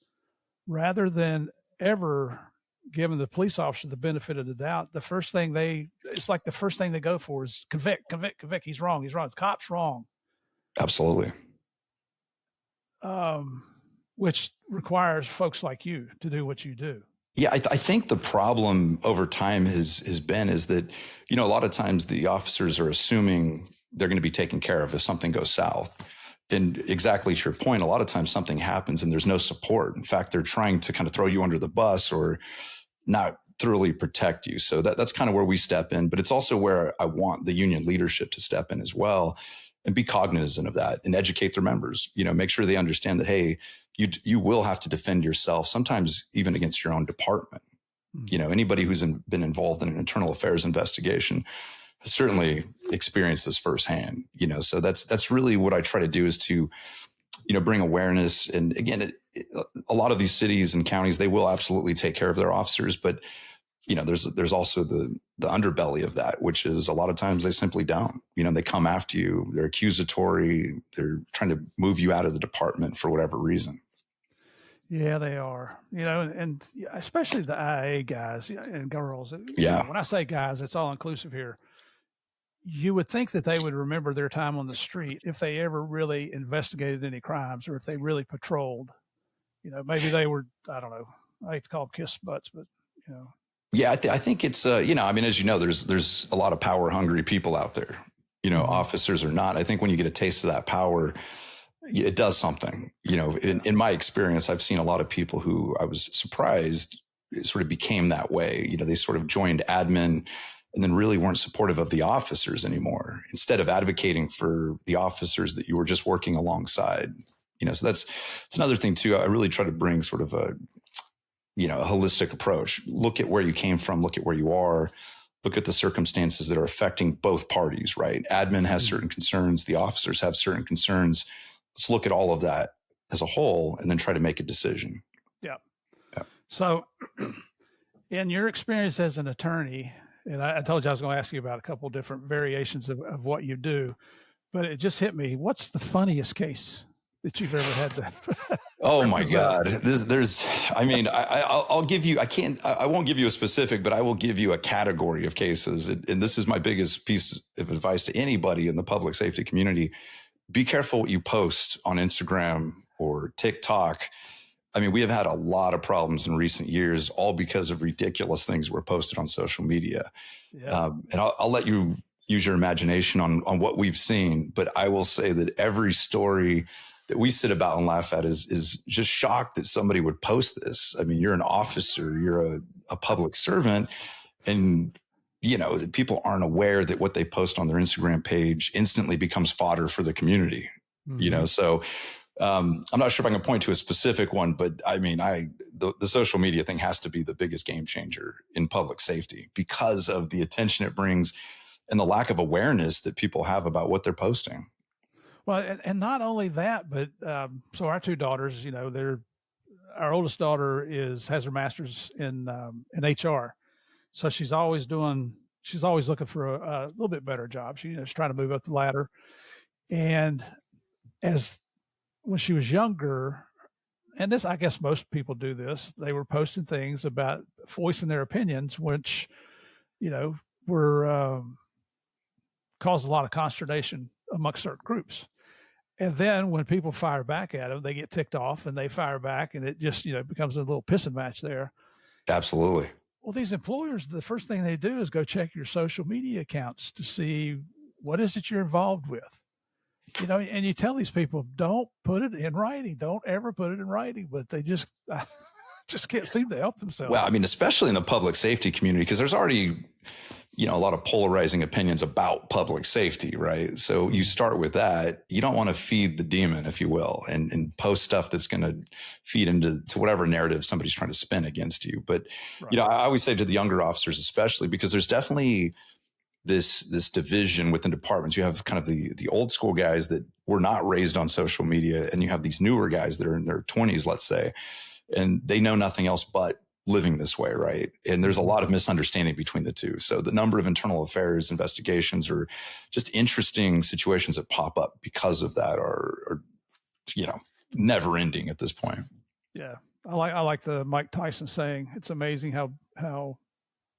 rather than ever giving the police officer the benefit of the doubt, it's like the first thing they go for is convict, convict, convict. He's wrong. He's wrong. The cop's wrong. Absolutely. Which requires folks like you to do what you do. Yeah, I think the problem over time has been is that, a lot of times the officers are assuming they're going to be taken care of if something goes south. And exactly to your point, a lot of times something happens and there's no support. In fact, they're trying to kind of throw you under the bus or not thoroughly protect you. So that's kind of where we step in. But it's also where I want the union leadership to step in as well and be cognizant of that and educate their members. Make sure they understand that, hey, you will have to defend yourself, sometimes even against your own department. Anybody who's been involved in an internal affairs investigation has certainly experienced this firsthand. So that's really what I try to do is to, bring awareness. And again, a lot of these cities and counties, they will absolutely take care of their officers, but there's also the underbelly of that, which is a lot of times they simply don't. They come after you, they're accusatory, they're trying to move you out of the department for whatever reason. Yeah, they are. And especially the IA guys and girls. Yeah. When I say guys, it's all inclusive here. You would think that they would remember their time on the street if they ever really investigated any crimes or if they really patrolled. Maybe they were, I don't know, I hate to call them kiss butts, but, Yeah, I think it's, as there's a lot of power hungry people out there, officers or not. I think when you get a taste of that power, it does something. In my experience, I've seen a lot of people who I was surprised it sort of became that way. They sort of joined admin and then really weren't supportive of the officers anymore, instead of advocating for the officers that you were just working alongside. So that's another thing too. I really try to bring sort of a holistic approach. Look at where you came from, look at where you are, look at the circumstances that are affecting both parties, right? Admin has certain concerns, the officers have certain concerns. Let's look at all of that as a whole and then try to make a decision. Yeah. So in your experience as an attorney, and I told you I was going to ask you about a couple of different variations of what you do, but it just hit me. What's the funniest case that you've ever had to? Oh my God. I'll give you, I won't give you a specific, but I will give you a category of cases. And this is my biggest piece of advice to anybody in the public safety community. Be careful what you post on Instagram or TikTok. We have had a lot of problems in recent years, all because of ridiculous things were posted on social media. Yeah. And I'll let you use your imagination on what we've seen. But I will say that every story that we sit about and laugh at is just shocked that somebody would post this. You're an officer, you're a public servant, and people aren't aware that what they post on their Instagram page instantly becomes fodder for the community. So I'm not sure if I can point to a specific one, but the social media thing has to be the biggest game changer in public safety because of the attention it brings and the lack of awareness that people have about what they're posting. Well, and not only that, but so our two daughters, our oldest daughter has her master's in HR, so she's always looking for a little bit better job. She's trying to move up the ladder, and when she was younger, and this, I guess most people do this, they were posting things about voicing their opinions, which were caused a lot of consternation amongst certain groups. And then when people fire back at them, they get ticked off and they fire back, and it just, becomes a little pissing match there. Absolutely. Well, these employers, the first thing they do is go check your social media accounts to see what is it you're involved with. And you tell these people, don't put it in writing. Don't ever put it in writing. But they just can't seem to help themselves. Well, especially in the public safety community, because there's already, a lot of polarizing opinions about public safety, right? So you start with that. You don't want to feed the demon, if you will, and post stuff that's going to feed into whatever narrative somebody's trying to spin against you. But, right. I always say to the younger officers, especially, because there's definitely this division within departments. You have kind of the old school guys that were not raised on social media, and you have these newer guys that are in their 20s, let's say, and they know nothing else but living this way, right? And there's a lot of misunderstanding between the two. So the number of internal affairs investigations or just interesting situations that pop up because of that are never ending at this point. Yeah. I like the Mike Tyson saying, it's amazing how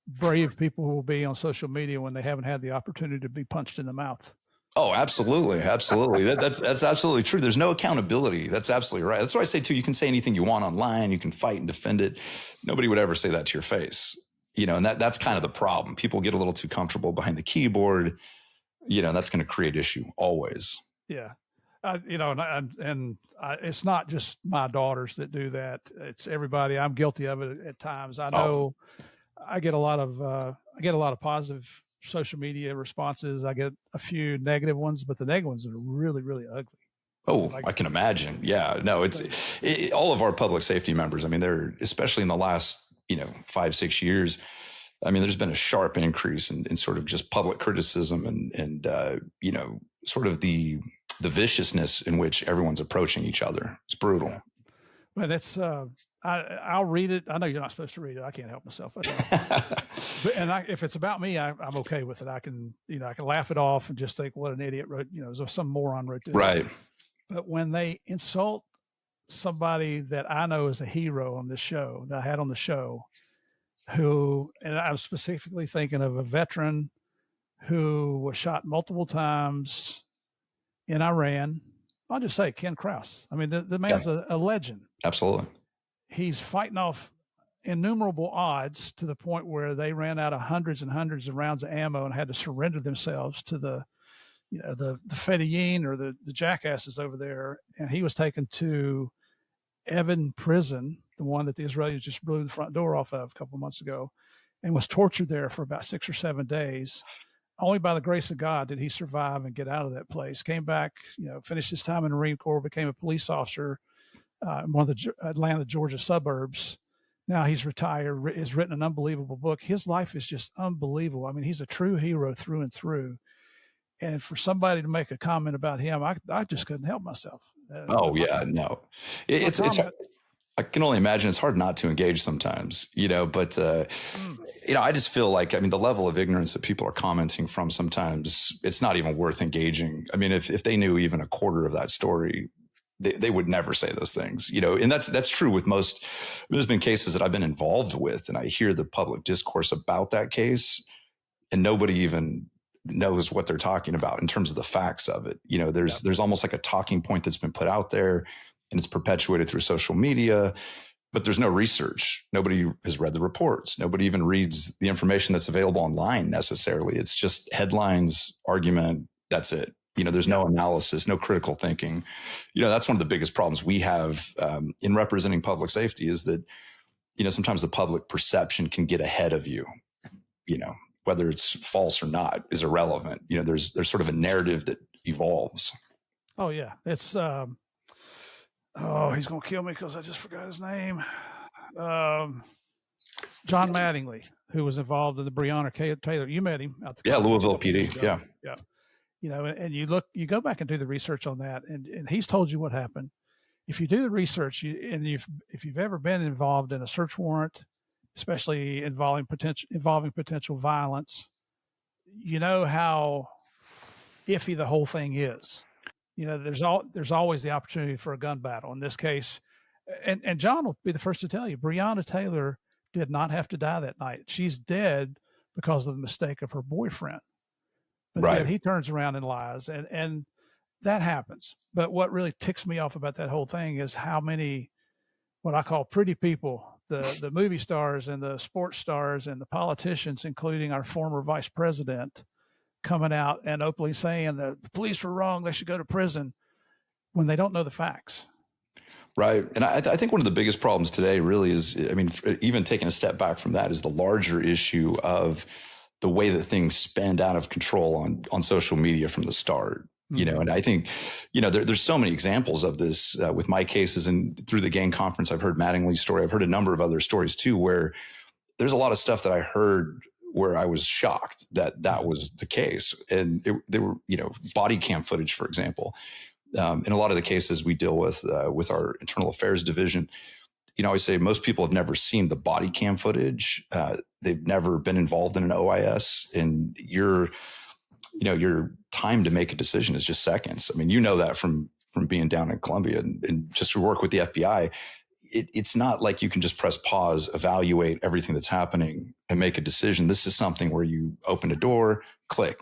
brave people will be on social media when they haven't had the opportunity to be punched in the mouth. Oh, absolutely. Absolutely. That's absolutely true. There's no accountability. That's absolutely right. That's why I say too, you can say anything you want online. You can fight and defend it. Nobody would ever say that to your face, and that's kind of the problem. People get a little too comfortable behind the keyboard, that's going to create issue always. Yeah. It's not just my daughters that do that. It's everybody. I'm guilty of it at times. I know I get a lot of positive social media responses. I get a few negative ones, but the negative ones are really, really ugly. Oh, I can imagine. Yeah, no, all of our public safety members. I mean, they're especially in the last, 5-6 years. I mean, there's been a sharp increase in sort of just public criticism and sort of the viciousness in which everyone's approaching each other. It's brutal. Yeah. But it's I'll read it. I know you're not supposed to read it. I can't help myself. If it's about me, I'm okay with it. I can laugh it off and just think, what an idiot wrote. Some moron wrote this. Right. But when they insult somebody that I know is a hero on this show, that I had on the show, and I'm specifically thinking of a veteran who was shot multiple times in Iran. I'll just say Ken Krause. I mean, the man's a legend. Absolutely. He's fighting off innumerable odds to the point where they ran out of hundreds and hundreds of rounds of ammo and had to surrender themselves to the Fedayeen or the jackasses over there. And he was taken to Evin prison, the one that the Israelis just blew the front door off of a couple of months ago, and was tortured there for about 6 or 7 days. Only by the grace of God did he survive and get out of that place. Came back, finished his time in the Marine Corps, became a police officer in one of the Atlanta, Georgia suburbs. Now he's retired, has written an unbelievable book. His life is just unbelievable. I mean, he's a true hero through and through. And for somebody to make a comment about him, I just couldn't help myself. No. It's I can only imagine it's hard not to engage sometimes, but, I just feel like, I mean, the level of ignorance that people are commenting from sometimes, it's not even worth engaging. I mean, if they knew even a quarter of that story, they would never say those things, and that's true with most. There's been cases that I've been involved with, and I hear the public discourse about that case, and nobody even knows what they're talking about in terms of the facts of it. There's almost like a talking point that's been put out there, and it's perpetuated through social media, but there's no research. Nobody has read the reports. Nobody even reads the information that's available online necessarily. It's just headlines, argument. That's it. There's no analysis, no critical thinking. That's one of the biggest problems we have in representing public safety is that, sometimes the public perception can get ahead of you, whether it's false or not is irrelevant. There's sort of a narrative that evolves. Oh yeah. It's, he's going to kill me because I just forgot his name. John Mattingly, who was involved in the Breonna Taylor. You met him out the Louisville PD. Yeah. And you go back and do the research on that, and he's told you what happened. If you do the research, if you've ever been involved in a search warrant, especially involving potential violence, you know how iffy the whole thing is. There's always the opportunity for a gun battle. In this case, and John will be the first to tell you, Breonna Taylor did not have to die that night. She's dead because of the mistake of her boyfriend. But then he turns around and lies, and that happens. But what really ticks me off about that whole thing is how many, what I call pretty people, the movie stars and the sports stars and the politicians, including our former vice president, coming out and openly saying that the police were wrong, they should go to prison, when they don't know the facts. Right. And I think one of the biggest problems today really is, I mean, even taking a step back from that, is the larger issue of the way that things spin out of control on social media from the start. And I think, there's so many examples of this with my cases, and through the gang conference, I've heard Mattingly's story. I've heard a number of other stories too, where there's a lot of stuff that I heard where I was shocked that was the case. And there were, body cam footage, for example. In a lot of the cases we deal with our internal affairs division, I say most people have never seen the body cam footage. They've never been involved in an OIS, and your time to make a decision is just seconds. I mean, that from being down in Columbia and just to work with the FBI. it's not like you can just press pause, evaluate everything that's happening and make a decision. This is something where you open a door, click,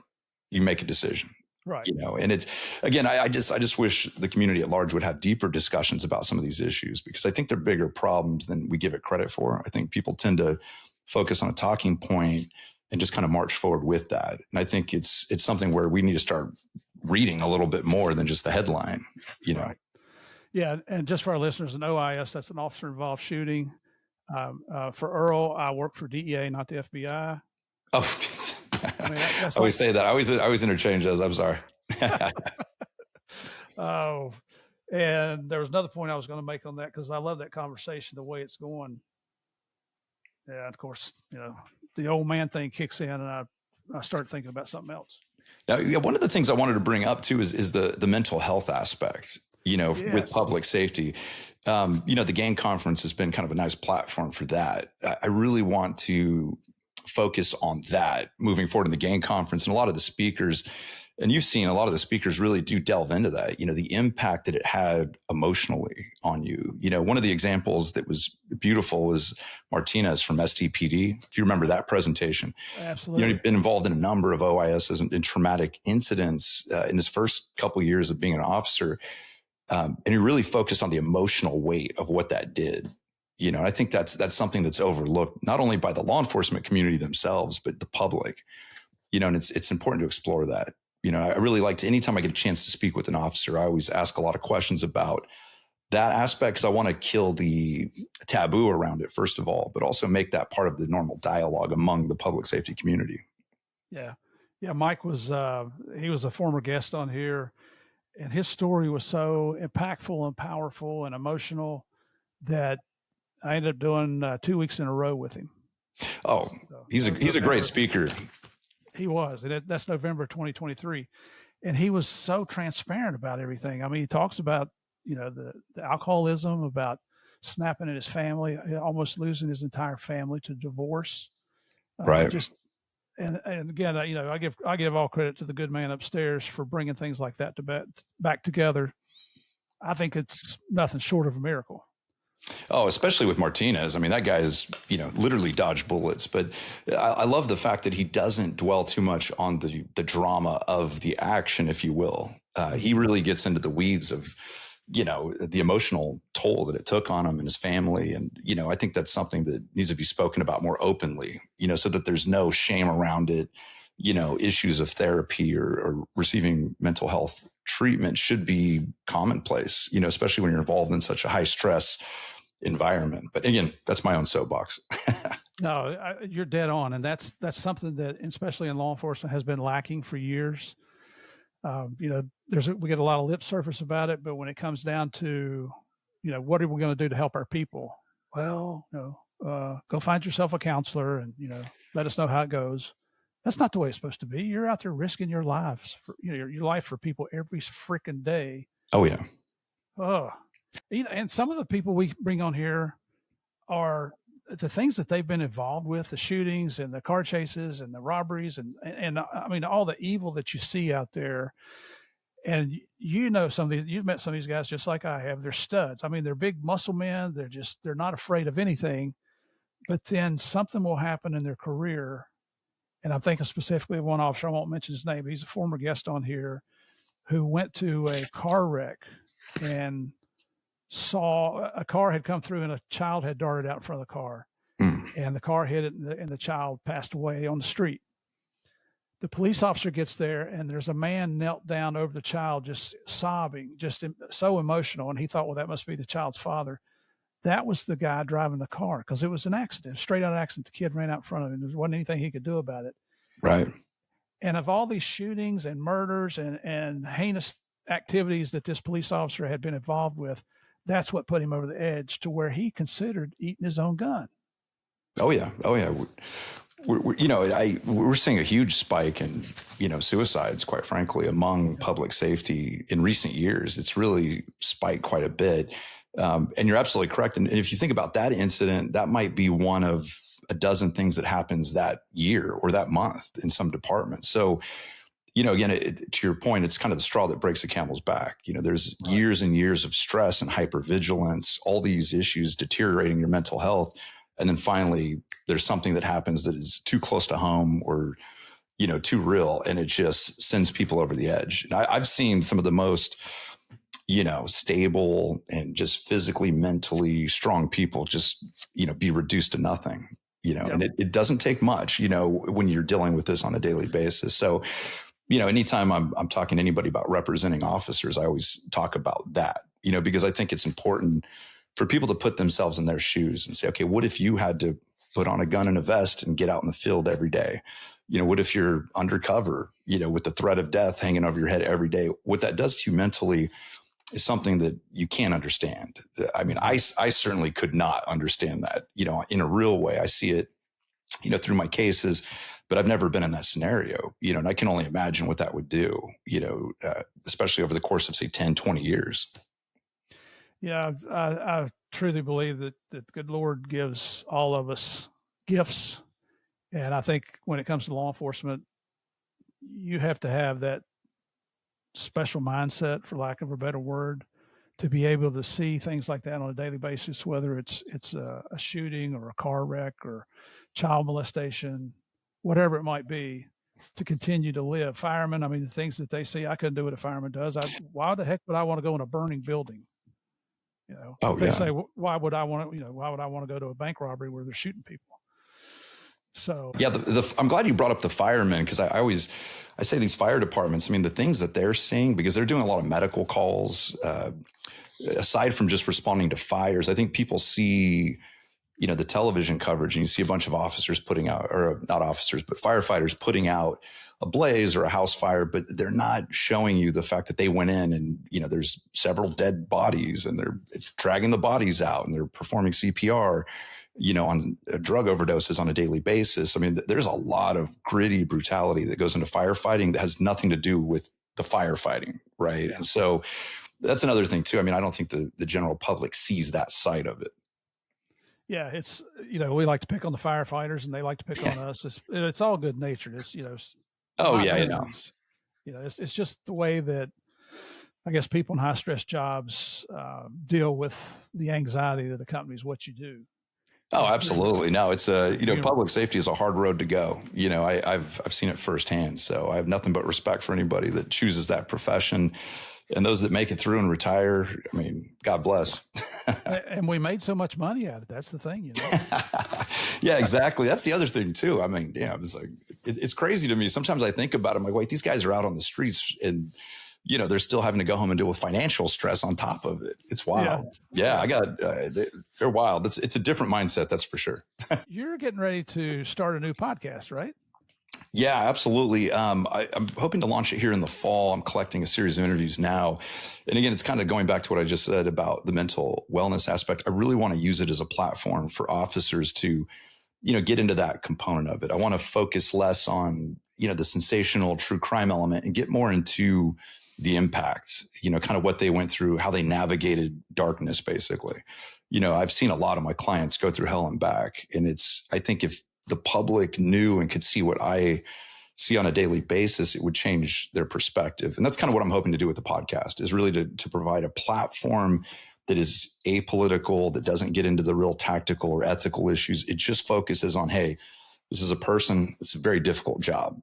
you make a decision. Right. And it's, again, I just wish the community at large would have deeper discussions about some of these issues, because I think they're bigger problems than we give it credit for. I think people tend to focus on a talking point and just kind of march forward with that. And I think it's something where we need to start reading a little bit more than just the headline, Right. Yeah. And just for our listeners, an OIS, that's an officer involved shooting. For Earl, I work for DEA, not the FBI. Oh, I mean, I always say that. I always interchange those. I'm sorry. Oh, and there was another point I was going to make on that, because I love that conversation, the way it's going. Yeah, of course, the old man thing kicks in, and I start thinking about something else. Now, one of the things I wanted to bring up too is the mental health aspect, Yes. with public safety. The gang conference has been kind of a nice platform for that. I really want to focus on that moving forward in the gang conference. And a lot of the speakers, and you've seen a lot of the speakers really do delve into that, the impact that it had emotionally on you. One of the examples that was beautiful is Martinez from STPD. If you remember that presentation. Absolutely. He'd been involved in a number of OISs and traumatic incidents in his first couple of years of being an officer. And he really focused on the emotional weight of what that did. And I think that's something that's overlooked, not only by the law enforcement community themselves, but the public, and it's important to explore that. I really like to, anytime I get a chance to speak with an officer, I always ask a lot of questions about that aspect, because I want to kill the taboo around it, first of all, but also make that part of the normal dialogue among the public safety community. Yeah. Yeah. Mike was, he was a former guest on here, and his story was so impactful and powerful and emotional that I ended up doing 2 weeks in a row with him. Oh, so he's a great speaker. He was, and that's November 2023, and he was so transparent about everything. I mean, he talks about the alcoholism, about snapping at his family, almost losing his entire family to divorce. Right. And again, I give all credit to the good man upstairs for bringing things like that back together. I think it's nothing short of a miracle. Oh, especially with Martinez. I mean, that guy is, literally dodged bullets. But I love the fact that he doesn't dwell too much on the drama of the action, if you will. He really gets into the weeds of, the emotional toll that it took on him and his family. And, I think that's something that needs to be spoken about more openly, so that there's no shame around it. Issues of therapy or receiving mental health treatment should be commonplace, especially when you're involved in such a high stress environment. But again, that's my own soapbox. No, you're dead on. And that's something that, especially in law enforcement, has been lacking for years. We get a lot of lip surface about it, but when it comes down to, what are we going to do to help our people? Well, go find yourself a counselor and, let us know how it goes. That's not the way it's supposed to be. You're out there risking your lives, your life for people every freaking day. Oh yeah. Oh, and some of the people we bring on here are the things that they've been involved with, the shootings and the car chases and the robberies. And I mean, all the evil that you see out there. And you've met some of these guys just like I have. They're studs. I mean, they're big muscle men. They're not afraid of anything, but then something will happen in their career. And I'm thinking specifically of one officer, I won't mention his name, but he's a former guest on here, who went to a car wreck and saw a car had come through and a child had darted out in front of the car. And the car hit it and the child passed away on the street. The police officer gets there and there's a man knelt down over the child, just sobbing, just so emotional. And he thought, well, that must be the child's father. That was the guy driving the car, because it was an accident, straight out accident. The kid ran out in front of him. There wasn't anything he could do about it. Right. And of all these shootings and murders and heinous activities that this police officer had been involved with, that's what put him over the edge to where he considered eating his own gun. Oh yeah. Oh yeah. We're seeing a huge spike in, suicides, quite frankly, among public safety in recent years. It's really spiked quite a bit. And you're absolutely correct. And if you think about that incident, that might be one of a dozen things that happens that year or that month in some departments. So, again, to your point, it's kind of the straw that breaks the camel's back. There's years and years of stress and hypervigilance, all these issues deteriorating your mental health. And then finally, there's something that happens that is too close to home or, too real. And it just sends people over the edge. And I've seen some of the most, stable and just physically, mentally strong people just, be reduced to nothing, and it doesn't take much, when you're dealing with this on a daily basis. So, anytime I'm talking to anybody about representing officers, I always talk about that, because I think it's important for people to put themselves in their shoes and say, okay, what if you had to put on a gun and a vest and get out in the field every day? What if you're undercover, with the threat of death hanging over your head every day? What that does to you mentally is something that you can't understand. I mean, I certainly could not understand that, in a real way. I see it, through my cases, but I've never been in that scenario, and I can only imagine what that would do, especially over the course of, say, 10, 20 years. Yeah, I truly believe that the good Lord gives all of us gifts. And I think when it comes to law enforcement, you have to have that special mindset, for lack of a better word, to be able to see things like that on a daily basis, whether it's a shooting or a car wreck or child molestation, whatever it might be, to continue to live. Firemen, I mean, the things that they see, I couldn't do what a fireman does. Why the heck would I want to go in a burning building? They say, why would I want to go to a bank robbery where they're shooting people? So yeah, I'm glad you brought up the firemen, because I say these fire departments, I mean, the things that they're seeing, because they're doing a lot of medical calls, aside from just responding to fires. I think people see, the television coverage, and you see a bunch of officers putting out, or not officers, but firefighters putting out a blaze or a house fire, but they're not showing you the fact that they went in and, there's several dead bodies and they're dragging the bodies out and they're performing CPR, on drug overdoses on a daily basis. I mean, there's a lot of gritty brutality that goes into firefighting that has nothing to do with the firefighting, right? And so that's another thing too. I mean, I don't think the general public sees that side of it. Yeah, it's, we like to pick on the firefighters and they like to pick on us. It's all good natured. It's, oh yeah, it's just the way that I guess people in high stress jobs deal with the anxiety that accompanies what you do. Oh, absolutely. No, it's public safety is a hard road to go. I've seen it firsthand. So I have nothing but respect for anybody that chooses that profession, and those that make it through and retire. I mean, God bless. And we made so much money out of it. That's the thing, Yeah, exactly. That's the other thing too. I mean, damn, it's like, it's crazy to me. Sometimes I think about it, I'm like, wait, these guys are out on the streets and, they're still having to go home and deal with financial stress on top of it. It's wild. Yeah, they're wild. It's a different mindset. That's for sure. You're getting ready to start a new podcast, right? Yeah, absolutely. I'm hoping to launch it here in the fall. I'm collecting a series of interviews now. And again, it's kind of going back to what I just said about the mental wellness aspect. I really want to use it as a platform for officers to, get into that component of it. I want to focus less on, the sensational true crime element and get more into the impact, kind of what they went through, how they navigated darkness, basically. I've seen a lot of my clients go through hell and back. And I think if the public knew and could see what I see on a daily basis, it would change their perspective. And that's kind of what I'm hoping to do with the podcast, is really to provide a platform that is apolitical, that doesn't get into the real tactical or ethical issues. It just focuses on, hey, this is a person. It's a very difficult job.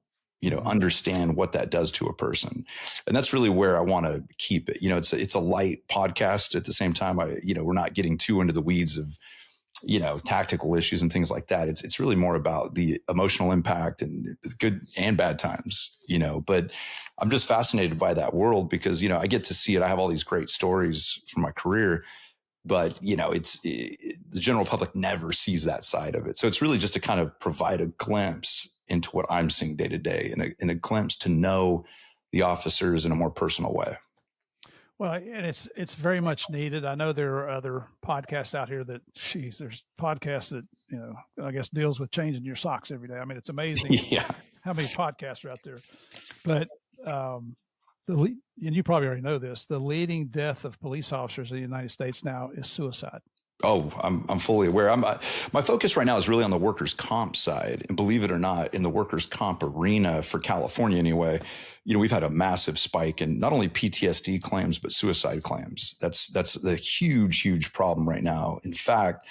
Understand what that does to a person. And that's really where I want to keep it. It's a light podcast at the same time. We're not getting too into the weeds of, tactical issues and things like that. It's really more about the emotional impact and good and bad times, but I'm just fascinated by that world because, I get to see it. I have all these great stories from my career, but the general public never sees that side of it. So it's really just to kind of provide a glimpse into what I'm seeing day to day and a glimpse to know the officers in a more personal way. Well, and it's very much needed. I know there are other podcasts out here that, there's podcasts that, I guess deals with changing your socks every day. I mean, it's amazing how many podcasts are out there. But and you probably already know this, the leading death of police officers in the United States now is suicide. Oh, I'm fully aware. My focus right now is really on the workers' comp side, and believe it or not, in the workers' comp arena for California anyway, we've had a massive spike in not only PTSD claims but suicide claims. That's the huge problem right now. In fact,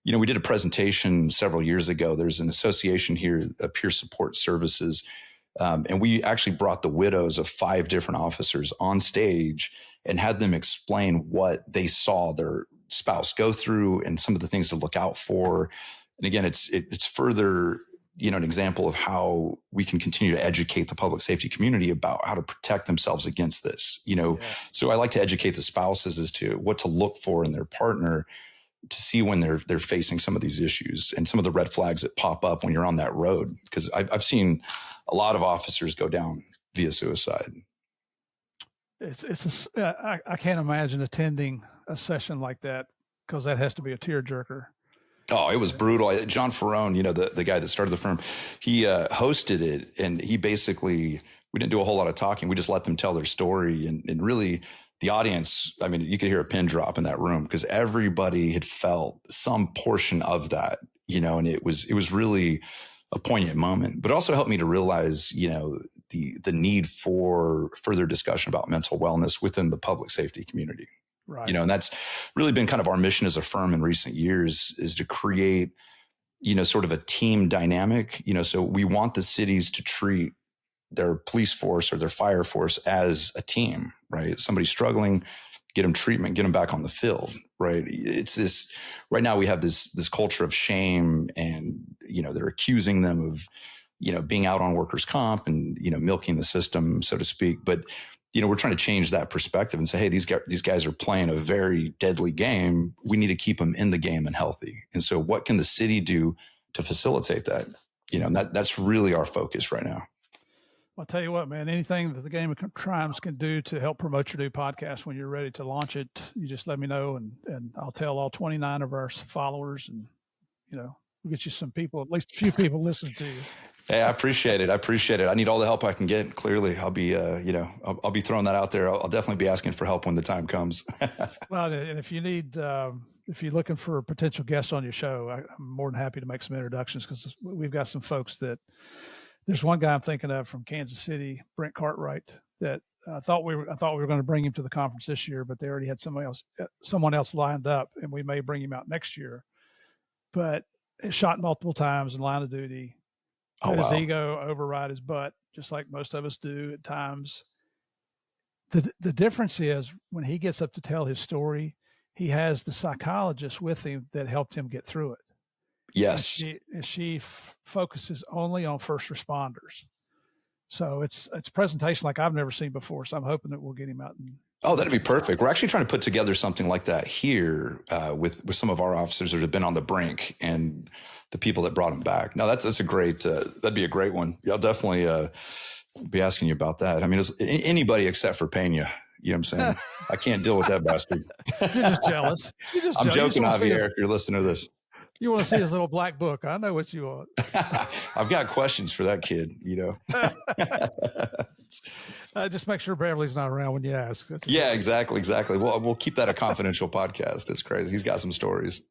we did a presentation several years ago. There's an association here, Peer Support Services, and we actually brought the widows of 5 different officers on stage and had them explain what they saw their spouse go through and some of the things to look out for. And again, it's further, an example of how we can continue to educate the public safety community about how to protect themselves against this. Yeah. So I like to educate the spouses as to what to look for in their partner to see when they're facing some of these issues and some of the red flags that pop up when you're on that road. Because I've seen a lot of officers go down via suicide. I can't imagine attending a session like that, because that has to be a tearjerker. Oh, it was brutal. John Ferrone, the guy that started the firm, he hosted it, and he basically, we didn't do a whole lot of talking. We just let them tell their story, and really the audience, I mean, you could hear a pin drop in that room because everybody had felt some portion of that, and it was really a poignant moment, but it also helped me to realize, the need for further discussion about mental wellness within the public safety community. Right. And that's really been kind of our mission as a firm in recent years, is to create, sort of a team dynamic, so we want the cities to treat their police force or their fire force as a team, right? Somebody's struggling, get them treatment, get them back on the field, right? It's this, right now we have this culture of shame, and, they're accusing them of, being out on workers' comp and, milking the system, so to speak. But, we're trying to change that perspective and say, hey, these guys are playing a very deadly game. We need to keep them in the game and healthy. And so what can the city do to facilitate that? And that's really our focus right now. I'll tell you what, man, anything that the Game of Crimes can do to help promote your new podcast when you're ready to launch it, you just let me know, and I'll tell all 29 of our followers, and, we'll get you some people, at least a few people listening to you. Hey, I appreciate it. I need all the help I can get. Clearly, I'll be, I'll be throwing that out there. I'll definitely be asking for help when the time comes. Well, and if you need, if you're looking for potential guests on your show, I'm more than happy to make some introductions, because we've got some folks that, there's one guy I'm thinking of from Kansas City, Brent Cartwright, that I thought we were going to bring him to the conference this year, but they already had someone else lined up, and we may bring him out next year. But shot multiple times in line of duty. His ego override his butt, just like most of us do at times. The difference is, when he gets up to tell his story, he has the psychologist with him that helped him get through it. Yes. And she focuses only on first responders. So it's a presentation like I've never seen before. So I'm hoping that we'll get him out. Oh, that'd be perfect. We're actually trying to put together something like that here with some of our officers that have been on the brink and the people that brought them back. No, that's a great, that'd be a great one. I'll definitely be asking you about that. I mean, anybody except for Pena. You know what I'm saying? I can't deal with that bastard. You're just jealous. I'm joking, Javier, if you're listening to this. You want to see his little black book. I know what you want. I've got questions for that kid, Just make sure Beverly's not around when you ask. Yeah, exactly. We'll keep that a confidential podcast. It's crazy. He's got some stories.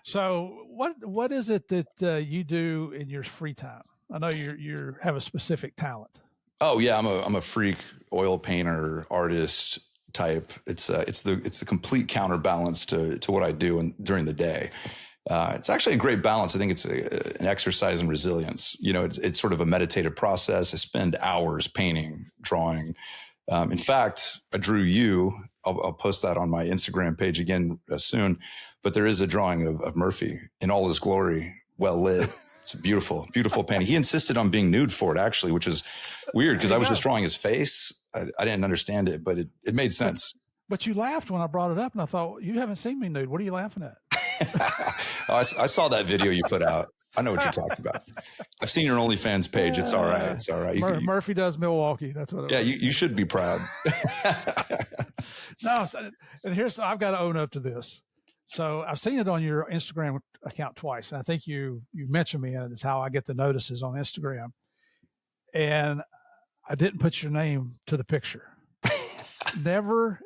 So what is it that you do in your free time? I know you have a specific talent. Oh yeah, I'm a freak oil painter, artist type. It's the complete counterbalance to what I do during the day. It's actually a great balance. I think it's an exercise in resilience. It's sort of a meditative process. I spend hours painting, drawing. In fact, I drew you. I'll post that on my Instagram page again soon. But there is a drawing of Murphy in all his glory, well lit. It's a beautiful, beautiful painting. He insisted on being nude for it, actually, which is weird because I was just drawing his face. I didn't understand it, but it made sense. But you laughed when I brought it up, and I thought, you haven't seen me nude. What are you laughing at? I saw that video you put out. I know what you're talking about. I've seen your OnlyFans page. It's all right. It's all right. Murphy does Milwaukee. That's what. You should be proud. No, and I've got to own up to this. So I've seen it on your Instagram account twice, and I think you mentioned me, and it's how I get the notices on Instagram. And I didn't put your name to the picture. Never.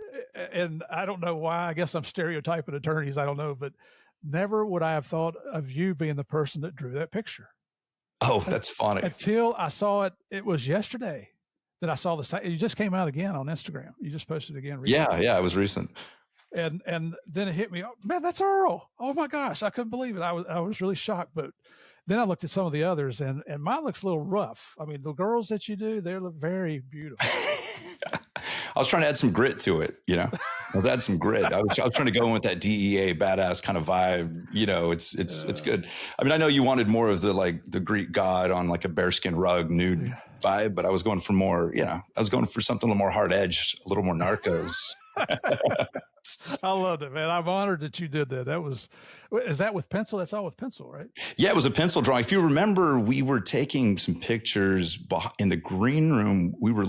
and I don't know why. I guess I'm stereotyping attorneys. I don't know, but never would I have thought of you being the person that drew that picture. Oh, that's funny. Until I saw it. It was yesterday that I saw the site. You just came out again on Instagram. You just posted again recently. Yeah, it was recent. And then it hit me. Oh, man, that's Earl. Oh my gosh, I couldn't believe it. I was really shocked. But then I looked at some of the others, and mine looks a little rough. I mean, the girls that you do, they look very beautiful. I was trying to add some grit to it, you know. I was add some grit. I was trying to go in with that DEA badass kind of vibe. You know, it's good. I mean, I know you wanted more of the Greek god on like a bearskin rug nude vibe, but I was going for more. You know, I was going for something a little more hard edged, a little more Narcos. I loved it, man. I'm honored that you did that. Is that with pencil? That's all with pencil, right? Yeah, it was a pencil drawing. If you remember, we were taking some pictures in the green room. We were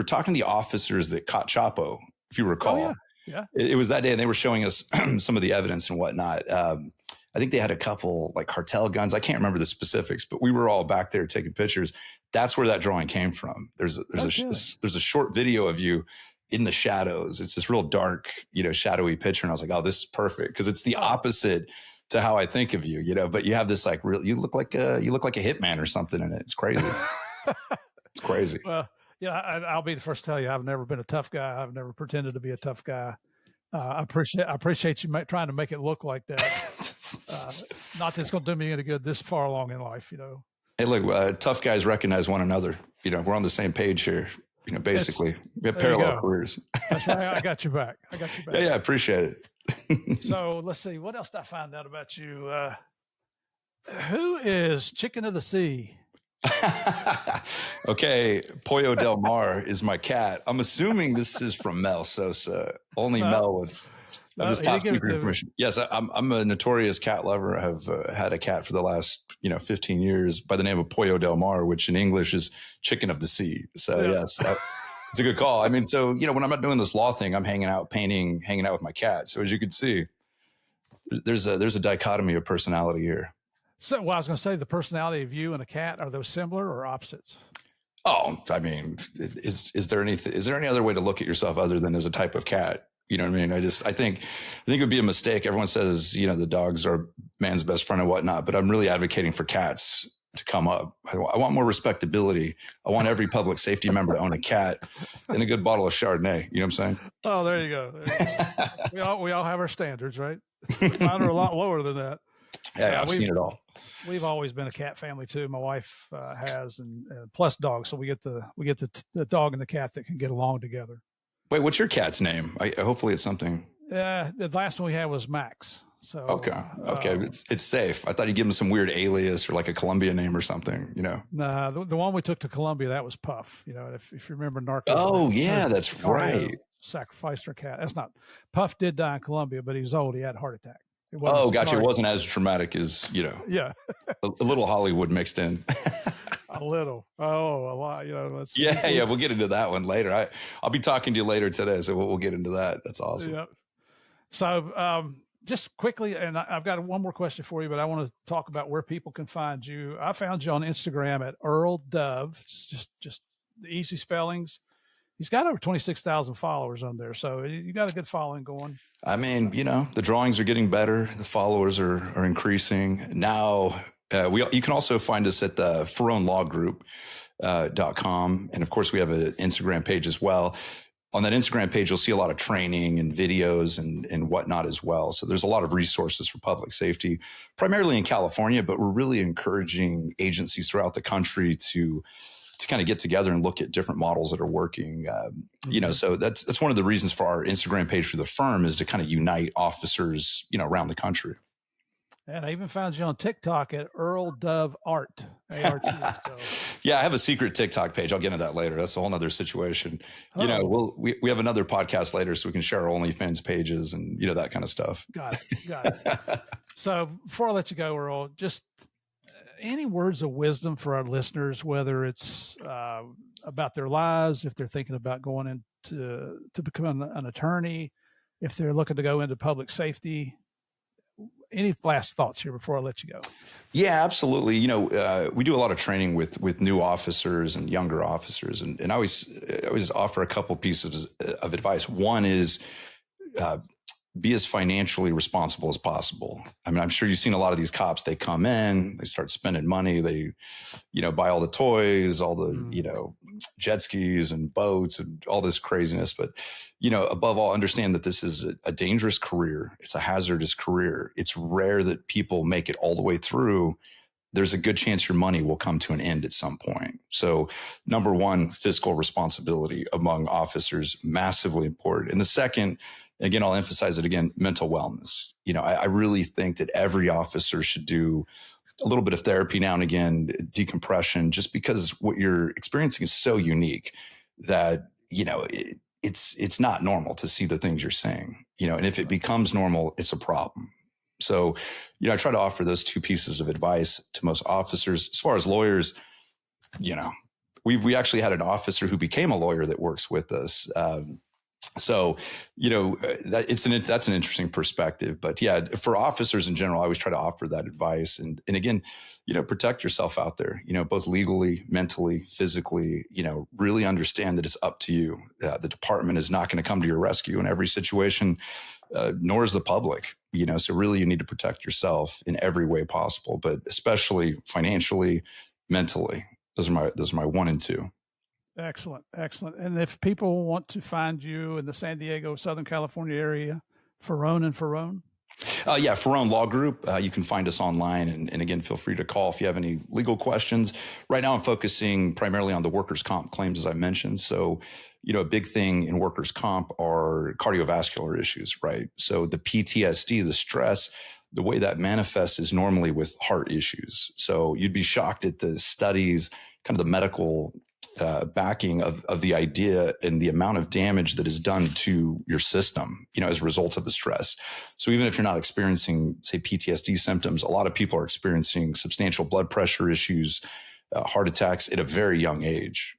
talking to the officers that caught Chapo, if you recall. Oh, yeah. It was that day, and they were showing us some of the evidence and whatnot. I think they had a couple like cartel guns. I can't remember the specifics, but we were all back there taking pictures. That's where that drawing came from. There's a short video of you in the shadows. It's this real dark, you know, shadowy picture. And I was like, oh, this is perfect. Cause it's the opposite to how I think of you, you know, but you have this like you look like a hitman or something in it. It's crazy. It's crazy. Well, yeah, I'll be the first to tell you, I've never been a tough guy. I've never pretended to be a tough guy. I appreciate you trying to make it look like that. Not that it's going to do me any good this far along in life, you know. Hey, look, tough guys recognize one another. You know, we're on the same page here. You know, basically, we have parallel careers. That's right. I got you back. Yeah, I appreciate it. So let's see. What else did I find out about you? Who is Chicken of the Sea? Okay, Pollo Del Mar is my cat. I'm assuming this is from Mel Sosa. Only Mel would have this top secret information. Yes, I'm a notorious cat lover. I have had a cat for the last 15 years by the name of Pollo Del Mar, which in English is chicken of the sea. So yes, it's a good call. I mean, so when I'm not doing this law thing, I'm hanging out, painting, hanging out with my cat. So as you can see, there's a dichotomy of personality here. So, well, I was going to say, the personality of you and a cat, are those similar or opposites? Oh, I mean, is there any other way to look at yourself other than as a type of cat? You know what I mean? I think it would be a mistake. Everyone says, the dogs are man's best friend and whatnot, but I'm really advocating for cats to come up. I want more respectability. I want every public safety member to own a cat and a good bottle of Chardonnay. You know what I'm saying? Oh, there you go. we all have our standards, right? Mine are a lot lower than that. Yeah, I've seen it all. We've always been a cat family too. My wife has, and plus dogs. So we get the dog and the cat that can get along together. Wait, what's your cat's name? Hopefully it's something. The last one we had was Max. So okay, it's safe. I thought you'd give him some weird alias or like a Colombian name or something. Nah, the one we took to Colombia, that was Puff. If you remember Narcos. Oh yeah, that's right. Sacrificed her cat. That's not Puff. Did die in Colombia, but he was old. He had a heart attack. Oh, gotcha. It wasn't as traumatic as, Yeah. a little Hollywood mixed in. A little. Oh, a lot. Yeah. We'll get into that one later. I'll be talking to you later today, so we'll get into that. That's awesome. Yeah. So, just quickly, and I've got one more question for you, but I want to talk about where people can find you. I found you on Instagram at Earl Dove. It's just the easy spellings. He's got over 26,000 followers on there. So you got a good following going. I mean, the drawings are getting better. The followers are increasing. Now, you can also find us at the ForOwnLawGroup.com. And of course, we have an Instagram page as well. On that Instagram page, you'll see a lot of training and videos and whatnot as well. So there's a lot of resources for public safety, primarily in California, but we're really encouraging agencies throughout the country to kind of get together and look at different models that are working. So that's one of the reasons for our Instagram page for the firm is to kind of unite officers, around the country. And I even found you on TikTok at Earl Dove Art. A-R-T. So. Yeah, I have a secret TikTok page. I'll get into that later. That's a whole nother situation. We have another podcast later so we can share our OnlyFans pages and, that kind of stuff. Got it. So before I let you go, Earl, just any words of wisdom for our listeners, whether it's about their lives, if they're thinking about going into to become an attorney, if they're looking to go into public safety, any last thoughts here before I let you go? Yeah, absolutely. We do a lot of training with new officers and younger officers, and I always offer a couple pieces of advice. One is uh, be as financially responsible as possible. I mean, I'm sure you've seen a lot of these cops. They come in, they start spending money, they buy all the toys, all the jet skis and boats and all this craziness. But above all, understand that this is a dangerous career. It's a hazardous career. It's rare that people make it all the way through. There's a good chance your money will come to an end at some point. So, number one, fiscal responsibility among officers, massively important. And the second, again, I'll emphasize it again, mental wellness. I really think that every officer should do a little bit of therapy now and again, decompression, just because what you're experiencing is so unique that, it's not normal to see the things you're saying, and if it becomes normal, it's a problem. So, I try to offer those two pieces of advice to most officers. As far as lawyers, we actually had an officer who became a lawyer that works with us. So, that's an interesting perspective. But yeah, for officers in general, I always try to offer that advice. And again, protect yourself out there, both legally, mentally, physically, really understand that it's up to you. The department is not going to come to your rescue in every situation, nor is the public, so really you need to protect yourself in every way possible, but especially financially, mentally. Those are my one and two. Excellent. And if people want to find you in the San Diego, Southern California area, Ferrone and Ferrone? Yeah, Ferrone Law Group. You can find us online. And again, feel free to call if you have any legal questions. Right now, I'm focusing primarily on the workers' comp claims, as I mentioned. So, a big thing in workers' comp are cardiovascular issues, right? So the PTSD, the stress, the way that manifests is normally with heart issues. So you'd be shocked at the studies, kind of the medical backing of the idea and the amount of damage that is done to your system, as a result of the stress. So even if you're not experiencing, say, PTSD symptoms, a lot of people are experiencing substantial blood pressure issues, heart attacks at a very young age.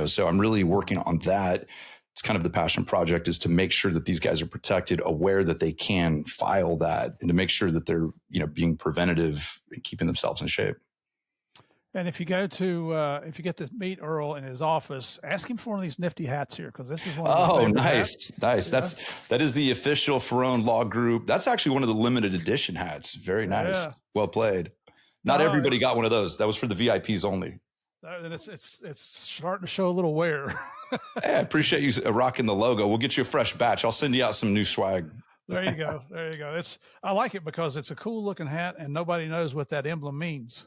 So I'm really working on that. It's kind of the passion project, is to make sure that these guys are protected, aware that they can file that, and to make sure that they're, being preventative and keeping themselves in shape. And if you go to, if you get to meet Earl in his office, ask him for one of these nifty hats here, because this is one of my favorite hats. Nice. That is the official Ferrone Law Group. That's actually one of the limited edition hats. Very nice. Yeah. Well played. Not everybody got one of those. That was for the VIPs only. And it's starting to show a little wear. Hey, I appreciate you rocking the logo. We'll get you a fresh batch. I'll send you out some new swag. There you go. I like it because it's a cool looking hat and nobody knows what that emblem means.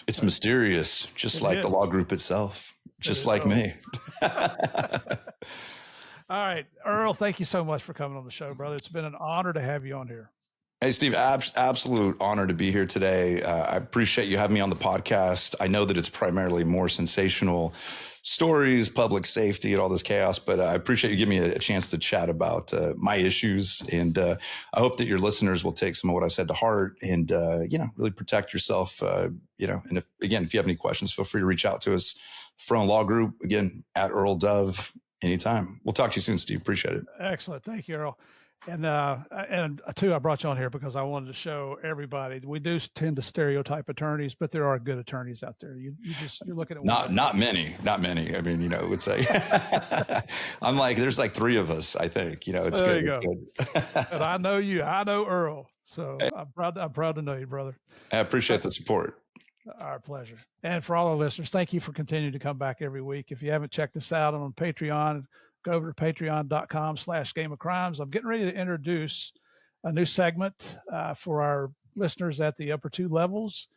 It's mysterious, just like the law group itself, just like me. All right, Earl, thank you so much for coming on the show, brother. It's been an honor to have you on here. Hey, Steve, absolute honor to be here today. I appreciate you having me on the podcast. I know that it's primarily more sensational stories, public safety, and all this chaos, but I appreciate you giving me a chance to chat about my issues. And I hope that your listeners will take some of what I said to heart and, really protect yourself. And if you have any questions, feel free to reach out to us from Law Group, again, at Earl Dove, anytime. We'll talk to you soon, Steve. Appreciate it. Excellent. Thank you, Earl. And too, I brought you on here because I wanted to show everybody, we do tend to stereotype attorneys, but there are good attorneys out there. You're looking at not many. I mean, it's like I'm like, there's like three of us. I think it's there good. You go. And I know you. I know Earl. So hey. I'm proud to know you, brother. I appreciate the support. Our pleasure. And for all our listeners, thank you for continuing to come back every week. If you haven't checked us out on Patreon, go over to patreon.com/Game of Crimes. I'm getting ready to introduce a new segment for our listeners at the upper two levels,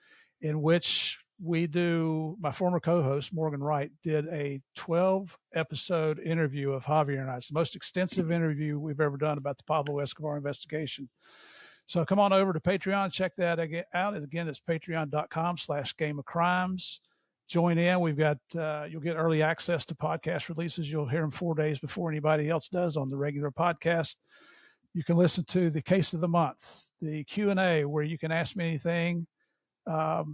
in which my former co-host, Morgan Wright, did a 12-episode interview of Javier and I. It's the most extensive interview we've ever done about the Pablo Escobar investigation. So come on over to Patreon, check that out. Again, it's patreon.com/Game of Crimes. Join in. We've got, you'll get early access to podcast releases. You'll hear them 4 days before anybody else does on the regular podcast. You can listen to the case of the month, the Q&A, where you can ask me anything. Got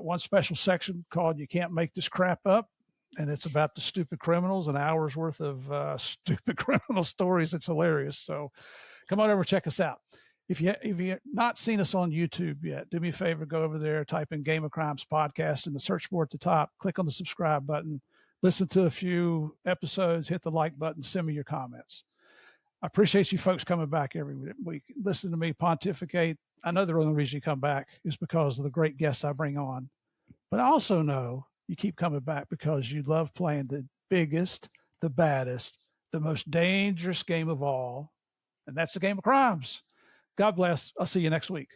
one special section called You Can't Make This Crap Up. And it's about the stupid criminals, an hour's worth of stupid criminal stories. It's hilarious. So come on over, check us out. if you not seen us on YouTube yet, do me a favor, go over there, type in Game of Crimes podcast in the search bar at the top, click on the subscribe button, listen to a few episodes, hit the like button, send me your comments. I appreciate you folks coming back every week. Listen to me pontificate. I know the only reason you come back is because of the great guests I bring on. But I also know you keep coming back because you love playing the biggest, the baddest, the most dangerous game of all, and that's the Game of Crimes. God bless. I'll see you next week.